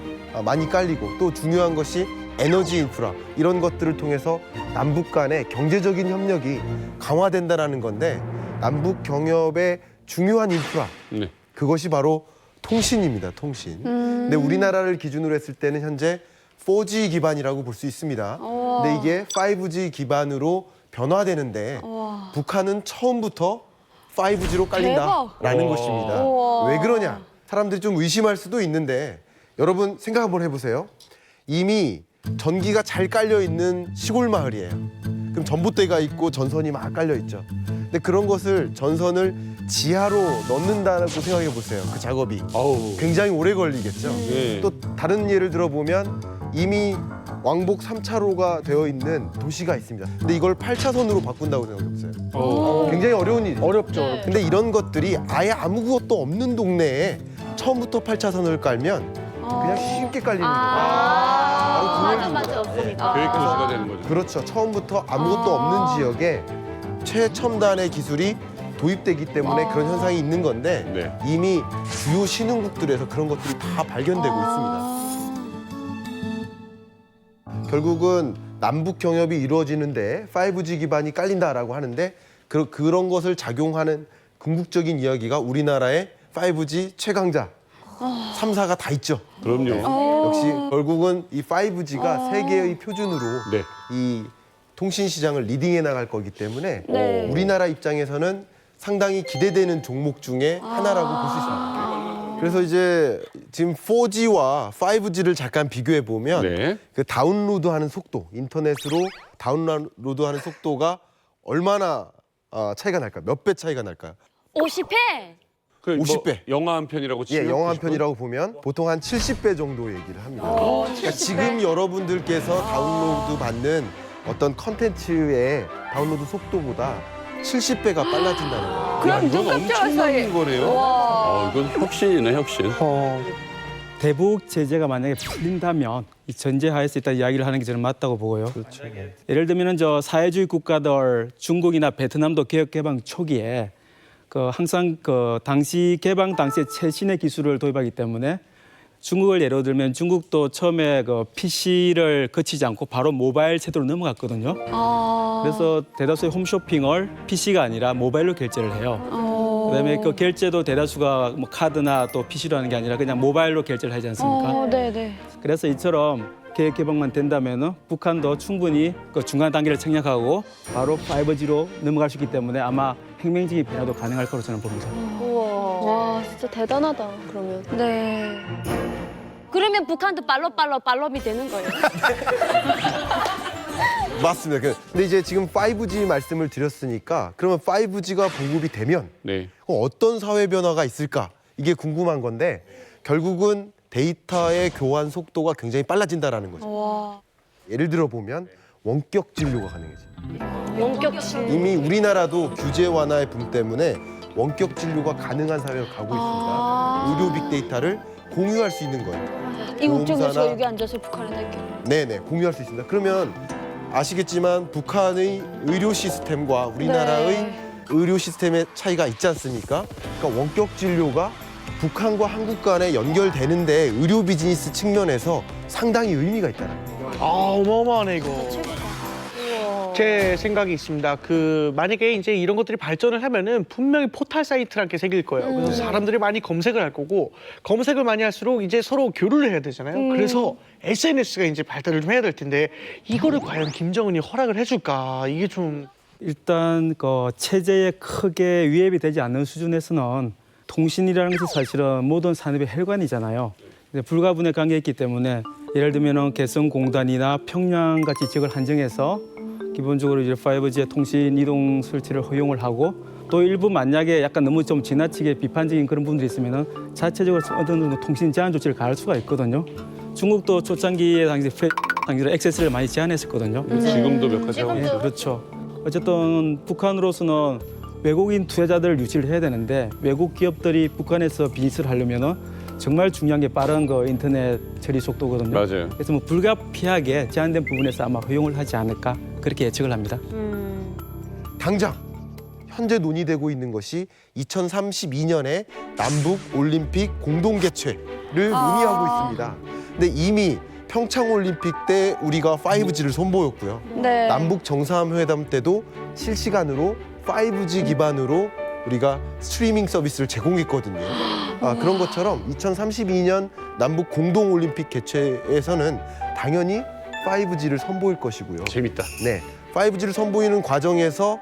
많이 깔리고 또 중요한 것이 에너지 인프라 이런 것들을 통해서 남북 간의 경제적인 협력이 강화된다는 건데 남북 경협의 중요한 인프라 그것이 바로 통신입니다. 통신. 근데 우리나라를 기준으로 했을 때는 현재 4G 기반이라고 볼 수 있습니다. 근데 이게 5G 기반으로 변화되는데 북한은 처음부터 5G로 깔린다라는 것입니다. 왜 그러냐? 사람들이 좀 의심할 수도 있는데 여러분 생각 한번 해보세요. 이미 전기가 잘 깔려 있는 시골 마을이에요. 그럼 전봇대가 있고 전선이 막 깔려 있죠. 근데 그런 것을 전선을 지하로 넣는다고 생각해 보세요. 그 작업이 굉장히 오래 걸리겠죠. 또 다른 예를 들어보면 이미 왕복 3차로가 되어 있는 도시가 있습니다. 근데 이걸 8차선으로 바꾼다고 생각해 보세요. 굉장히 어려운 일이죠. 어렵죠. 근데 이런 것들이 아예 아무것도 없는 동네에 처음부터 8차선을 깔면 그냥 쉽게 깔리는 거예요. 맞아. 계획 도시가 되는 거죠. 그렇죠. 처음부터 아무것도 없는 지역에 최첨단의 기술이 도입되기 때문에 그런 현상이 있는 건데 이미 주요 신흥국들에서 그런 것들이 다 발견되고 있습니다. 결국은 남북 경협이 이루어지는데 5G 기반이 깔린다라고 하는데 그런 것을 작용하는 궁극적인 이야기가 우리나라의 5G 최강자 3사가 다 있죠. 그럼요. 역시 결국은 이 5G가 세계의 표준으로 이 통신 시장을 리딩해 나갈 거기 때문에 우리나라 입장에서는 상당히 기대되는 종목 중에 하나라고 볼 수 있습니다. 그래서 이제 지금 4G와 5G를 잠깐 비교해 보면 그 다운로드하는 속도, 인터넷으로 다운로드하는 속도가 얼마나 차이가 날까요? 몇 배 차이가 날까요? 50회. 50배. 영화 한 편이라고 치면 영화 한 편이라고 보면 보통 한 70배 정도 얘기를 합니다. 그러니까 지금 여러분들께서 다운로드 받는 어떤 컨텐츠의 다운로드 속도보다 70배가 빨라진다는 거예요. 그럼 이건 엄청난 거네요. 이건 혁신이네, 혁신. 대북 제재가 만약에 풀린다면 이 전제하에서 일단 이야기를 하는 게 저는 맞다고 보고요. 그렇죠. 예를 들면 저 사회주의 국가들 중국이나 베트남도 개혁 개방 초기에 항상 당시 개방 당시에 최신의 기술을 도입하기 때문에 중국을 예로 들면 중국도 처음에 PC를 거치지 않고 바로 모바일 세대로 넘어갔거든요. 그래서 대다수의 홈쇼핑을 PC가 아니라 모바일로 결제를 해요. 그다음에 그 결제도 대다수가 뭐 카드나 또 PC로 하는 게 아니라 그냥 모바일로 결제를 하지 않습니까? 네네. 그래서 이처럼 계획 개방만 된다면 북한도 충분히 그 중간 단계를 생략하고 바로 5G로 넘어갈 수 있기 때문에 아마 혁명적인 변화도 가능할 거로 저는 봅니다. 와, 진짜 대단하다. 그러면. 네. 그러면 북한도 팔로미 되는 거예요. 맞습니다. 근데 이제 지금 5G 말씀을 드렸으니까 그러면 5G가 보급이 되면 어떤 사회 변화가 있을까? 이게 궁금한 건데 결국은 데이터의 교환 속도가 굉장히 빨라진다라는 거죠. 예를 들어 보면 원격 진료가 가능해집니다. 원격 진료. 이미 우리나라도 규제 완화의 붐 때문에 원격 진료가 가능한 사회로 가고 있습니다. 의료 빅데이터를 공유할 수 있는 거예요. 이 국정에서 여기 앉아서 북한에 할게요. 네네, 공유할 수 있습니다. 그러면 아시겠지만 북한의 의료 시스템과 우리나라의 의료 시스템의 차이가 있지 않습니까? 그러니까 원격 진료가 북한과 한국 간에 연결되는데 의료 비즈니스 측면에서 상당히 의미가 있다는 거예요. 어마어마하네 이거. 제 생각이 있습니다. 만약에 이제 이런 것들이 발전을 하면은 분명히 포털 사이트라는 게 생길 거예요. 그래서 사람들이 많이 검색을 할 거고 검색을 많이 할수록 이제 서로 교류를 해야 되잖아요. 그래서 SNS가 이제 발달을 좀 해야 될 텐데 이거를 과연 김정은이 허락을 해줄까? 이게 좀 일단 체제에 크게 위협이 되지 않는 수준에서는 통신이라는 것이 사실은 모든 산업의 혈관이잖아요. 불가분의 관계가 있기 때문에 예를 들면 개성공단이나 평양같이 지역을 한정해서 기본적으로 이제 5G의 통신 이동 설치를 허용을 하고 또 일부 만약에 약간 너무 좀 지나치게 비판적인 그런 분들이 있으면은 자체적으로 어떤 정도 통신 제한 조치를 가할 수가 있거든요. 중국도 초창기에 당시로 액세스를 많이 제한했었거든요. 지금도 몇 가지 하고 있죠. 그렇죠. 어쨌든 북한으로서는 외국인 투자자들을 유치를 해야 되는데 외국 기업들이 북한에서 비즈니스를 하려면은 정말 중요한 게 빠른 인터넷 처리 속도거든요. 맞아요. 그래서 뭐 불가피하게 제한된 부분에서 아마 허용을 하지 않을까 그렇게 예측을 합니다. 당장 현재 논의되고 있는 것이 2032년에 남북 올림픽 공동 개최를 논의하고 있습니다. 근데 이미 평창 올림픽 때 우리가 5G를 선보였고요. 네. 남북 정상회담 때도 실시간으로 5G 기반으로 우리가 스트리밍 서비스를 제공했거든요. 그런 것처럼 2032년 남북 공동 올림픽 개최에서는 당연히 5G를 선보일 것이고요. 재밌다. 네, 5G를 선보이는 과정에서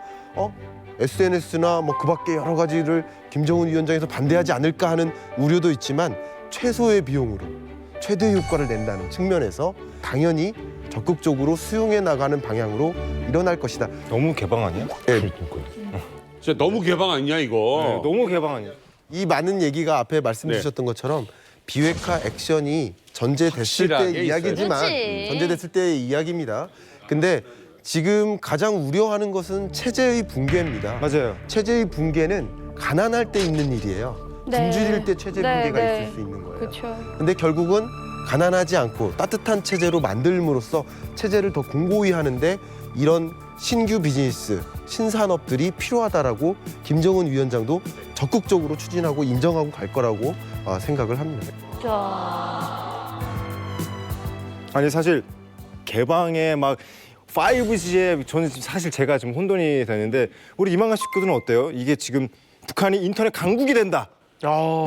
SNS나 뭐 그밖에 여러 가지를 김정은 위원장에서 반대하지 않을까 하는 우려도 있지만 최소의 비용으로 최대 효과를 낸다는 측면에서 당연히 적극적으로 수용해 나가는 방향으로 일어날 것이다. 너무 개방 아니야? 네. 진짜 너무 개방 아니냐 이거. 너무 개방 아니야? 이 많은 얘기가 앞에 말씀 네. 주셨던 것처럼 비핵화 액션이 전제됐을 확실하게 때 이야기지만 그렇지. 전제됐을 때의 이야기입니다. 근데 지금 가장 우려하는 것은 체제의 붕괴입니다. 맞아요. 체제의 붕괴는 가난할 때 있는 일이에요. 네. 굶주릴 때 체제 네, 붕괴가 네. 있을 수 있는 거예요. 그렇죠. 근데 결국은 가난하지 않고 따뜻한 체제로 만들므로써 체제를 더 공고히 하는데 이런 신규 비즈니스, 신산업들이 필요하다라고 김정은 위원장도 적극적으로 추진하고 인정하고 갈 거라고 생각을 합니다. 아니 사실 개방에 막 5G에 저는 사실 제가 지금 혼돈이 되는데 우리 이만관 식구들은 어때요? 이게 지금 북한이 인터넷 강국이 된다.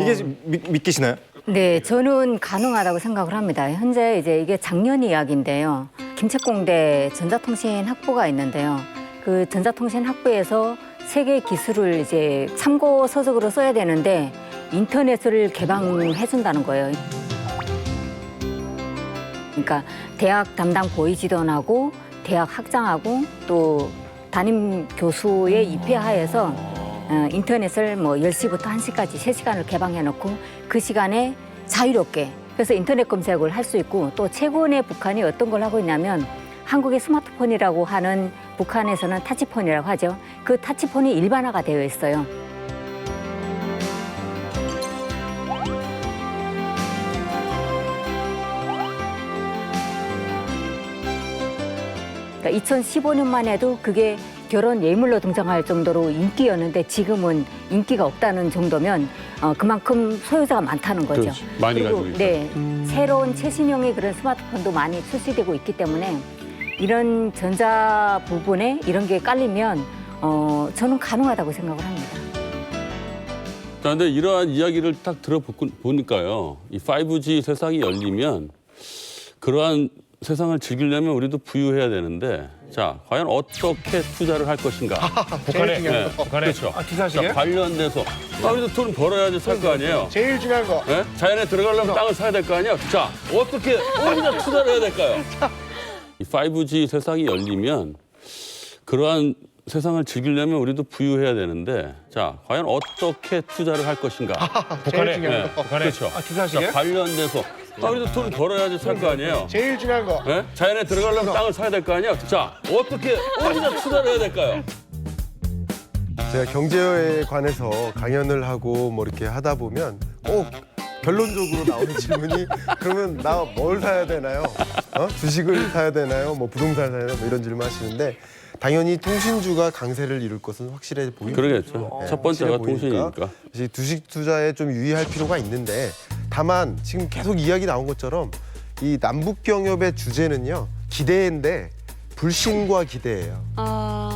이게 지금 믿기시나요? 네, 저는 가능하다고 생각을 합니다. 현재 이제 이게 작년 이야기인데요. 김책공대 전자통신 학부가 있는데요. 그 전자통신 학부에서 세계 기술을 이제 참고 서적으로 써야 되는데 인터넷을 개방해 준다는 거예요. 그러니까 대학 담당 보이지원하고 대학 학장하고 또 담임 교수의 입회하에서 인터넷을 뭐 10시부터 1시까지 3시간을 개방해 놓고 그 시간에 자유롭게 그래서 인터넷 검색을 할 수 있고 또 최근에 북한이 어떤 걸 하고 있냐면 한국의 스마트폰이라고 하는 북한에서는 타치폰이라고 하죠. 그 타치폰이 일반화가 되어 있어요. 그러니까 2015년만 해도 그게 결혼 예물로 등장할 정도로 인기였는데 지금은 인기가 없다는 정도면 그만큼 소유자가 많다는 거죠. 그렇지. 많이 그리고, 가지고 있다. 네, 새로운 최신형의 그런 스마트폰도 많이 출시되고 있기 때문에 이런 전자 부분에 이런 게 깔리면 저는 가능하다고 생각을 합니다. 그런데 이러한 이야기를 딱 들어보니까요. 이 5G 세상이 열리면 그러한 세상을 즐기려면 우리도 부유해야 되는데 자 과연 어떻게 투자를 할 것인가? 북한에 네, 북한에 그렇죠. 투자하시게요? 자, 관련돼서 우리도 돈 벌어야지 살 거 아니에요. 제일 중요한 거. 네? 자연에 들어가려면 땅을 사야 될 거 아니에요. 자 어떻게 어디다 투자를 해야 될까요? 이 5G 세상이 열리면 그러한 세상을 즐기려면 우리도 부유해야 되는데 자 과연 어떻게 투자를 할 것인가? 북한에 네, 북한에 그렇죠. 투자하시게요? 자, 관련돼서 우리도 돈 벌어야지 살 거 아니에요. 제일 중요한 거. 네? 자연에 들어가려면 땅을 사야 될 거 아니에요. 자 어떻게 어디다 투자를 해야 될까요? 제가 경제에 관해서 강연을 하고 뭐 이렇게 하다 보면 꼭 결론적으로 나오는 질문이 그러면 나 뭘 사야 되나요? 주식을 사야 되나요? 뭐 부동산을 사야 되나요? 뭐 이런 질문 하시는데 당연히 통신주가 강세를 이룰 것은 확실해 보입니다. 그러겠죠. 네, 첫 번째가 확실해 보이니까 통신이니까. 이제 주식 투자에 좀 유의할 필요가 있는데 다만 지금 계속 이야기 나온 것처럼 이 남북 경협의 주제는요 기대인데 불신과 기대예요.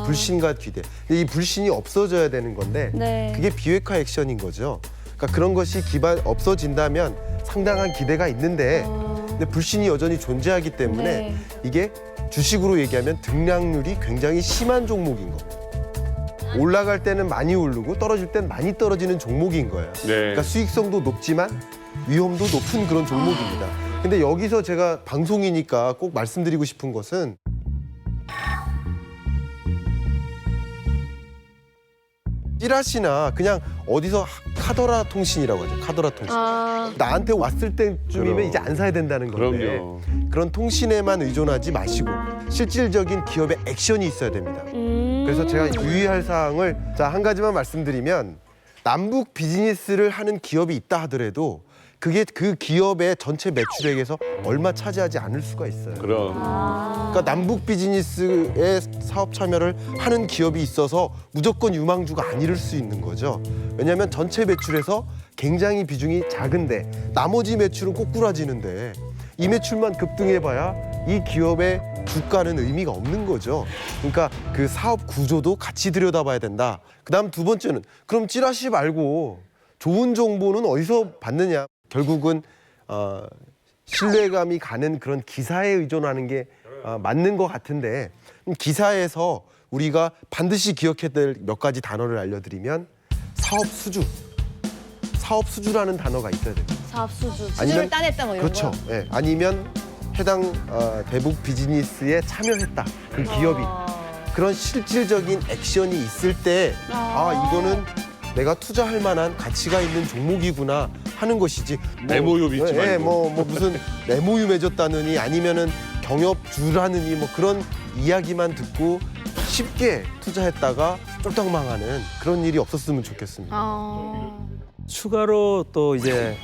불신과 기대. 근데 이 불신이 없어져야 되는 건데 네. 그게 비핵화 액션인 거죠. 그러니까 그런 것이 없어진다면 상당한 기대가 있는데 근데 불신이 여전히 존재하기 때문에 네. 이게 주식으로 얘기하면 등락률이 굉장히 심한 종목인 겁니다. 올라갈 때는 많이 오르고 떨어질 때는 많이 떨어지는 종목인 거예요. 네. 그러니까 수익성도 높지만 위험도 높은 그런 종목입니다. 근데 여기서 제가 방송이니까 꼭 말씀드리고 싶은 것은 찌라시나 그냥 어디서 카더라 통신이라고 하죠. 카더라 통신. 나한테 왔을 때쯤이면 그럼. 이제 안 사야 된다는 건데 그럼요. 그런 통신에만 의존하지 마시고 실질적인 기업의 액션이 있어야 됩니다. 그래서 제가 유의할 사항을 한 가지만 말씀드리면 남북 비즈니스를 하는 기업이 있다 하더라도 그게 그 기업의 전체 매출액에서 얼마 차지하지 않을 수가 있어요. 그러니까 남북 비즈니스에 사업 참여를 하는 기업이 있어서 무조건 유망주가 아닐 수 있는 거죠. 왜냐하면 전체 매출에서 굉장히 비중이 작은데 나머지 매출은 꼬꾸라지는데 이 매출만 급등해봐야 이 기업의 주가는 의미가 없는 거죠. 그러니까 그 사업 구조도 같이 들여다봐야 된다. 그다음 두 번째는 그럼 찌라시 말고 좋은 정보는 어디서 받느냐. 결국은 신뢰감이 가는 그런 기사에 의존하는 게 맞는 것 같은데 기사에서 우리가 반드시 기억해야 될 몇 가지 단어를 알려드리면 사업 수주라는 단어가 있어야 됩니다. 사업 수주. 수주를 따냈다 뭐 이런 그렇죠. 거. 예, 아니면 해당 대북 비즈니스에 참여했다. 그 기업이 그런 실질적인 액션이 있을 때 이거는 내가 투자할 만한 가치가 있는 종목이구나 하는 것이지. MOU 믿지 말고. 뭐 무슨 MOU 맺었다느니 아니면은 경협주라느니 뭐 그런 이야기만 듣고 쉽게 투자했다가 쫄딱 망하는 그런 일이 없었으면 좋겠습니다. 추가로 또 이제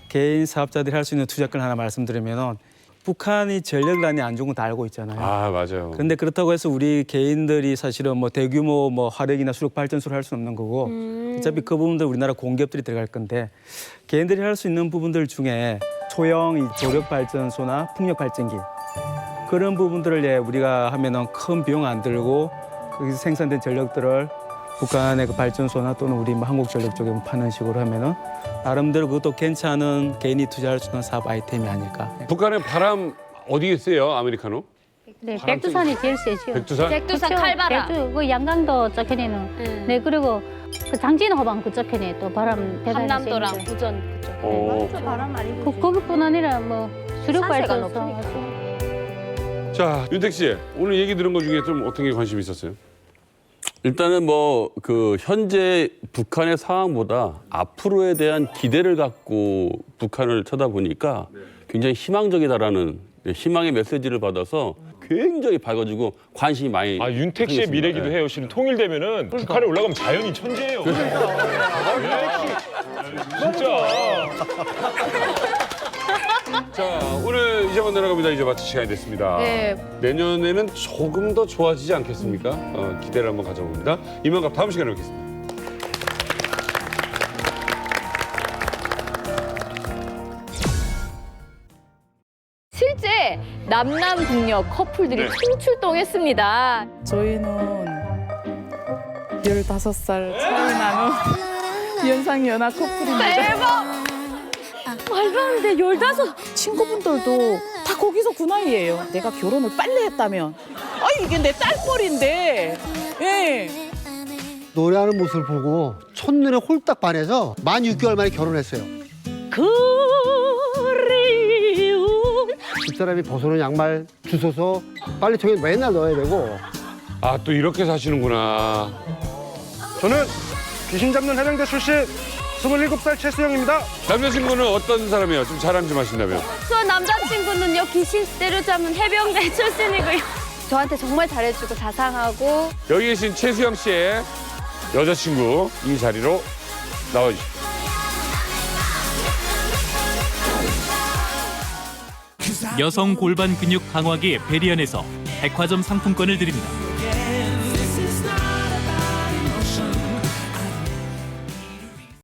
개인 사업자들이 할 수 있는 투자권 하나 말씀드리면은 북한이 전력난이 안 좋은 건 다 알고 있잖아요. 아, 맞아요. 그런데 그렇다고 해서 우리 개인들이 사실은 뭐 대규모 뭐 화력이나 수력 발전소를 할 수는 없는 거고 어차피 그 부분들 우리나라 공기업들이 들어갈 건데 개인들이 할 수 있는 부분들 중에 소형 이 조력 발전소나 풍력 발전기 그런 부분들을 우리가 하면은 큰 비용 안 들고 거기서 생산된 전력들을 북한의 그 발전소나 또는 우리 뭐 한국전력 쪽에 파는 식으로 하면은 나름대로 그것도 괜찮은 개인이 투자할 수 있는 사업 아이템이 아닐까. 북한의 바람 어디에 세요, 아메리카노? 네, 백두산이 제일 세죠. 백두산? 백두산 그쵸? 칼바람. 그 양강도 저편에는 네 그리고 그 장진호방 그쪽편에 또 바람 대단히 함남도랑 세죠. 부전 그쪽. 어. 바람 많이 거기뿐 아니라 뭐 수력 산세가 발전소. 자, 윤택 씨, 오늘 얘기 들은 것 중에 좀 어떤 게 관심 있었어요? 일단은 뭐 그 현재 북한의 상황보다 앞으로에 대한 기대를 갖고 북한을 쳐다보니까 굉장히 희망적이다라는 희망의 메시지를 받아서 굉장히 밝아지고 관심이 많이. 아, 윤택 씨의 생겼습니다. 미래기도 해요. 실은 통일되면은 북한에 올라가면 자연인 천재예요. 진짜. 자, 오늘 이제 만나갑니다. 이제 마칠 시간이 됐습니다. 네. 내년에는 조금 더 좋아지지 않겠습니까? 기대를 한번 가져봅니다. 이만갑 다음 시간에 뵙겠습니다. 실제 남남북녀 커플들이 총출동했습니다. 저희는 15살 차이 나는 연상연하 커플입니다. 대박! 말도 안 돼. 15 친구분들도 다 거기서 그 나이예요. 내가 결혼을 빨리 했다면 이게 내 딸뻘인데. 예. 노래하는 모습을 보고 첫눈에 홀딱 반해서 만 6개월 만에 결혼했어요. 그리운 집사람이 벗어놓은 양말 주워서 빨래통에 맨날 넣어야 되고. 아, 또 이렇게 사시는구나. 저는 귀신 잡는 해병대 출신 27살 최수영입니다. 남자친구는 어떤 사람이에요? 좀 자랑 좀 하신다면. 저 남자친구는요 귀신 때려잡는 해병대 출신이고요. 저한테 정말 잘해주고 자상하고. 여기 계신 최수영 씨의 여자친구 이 자리로 나와주십시오. 여성 골반 근육 강화기 베리안에서 백화점 상품권을 드립니다.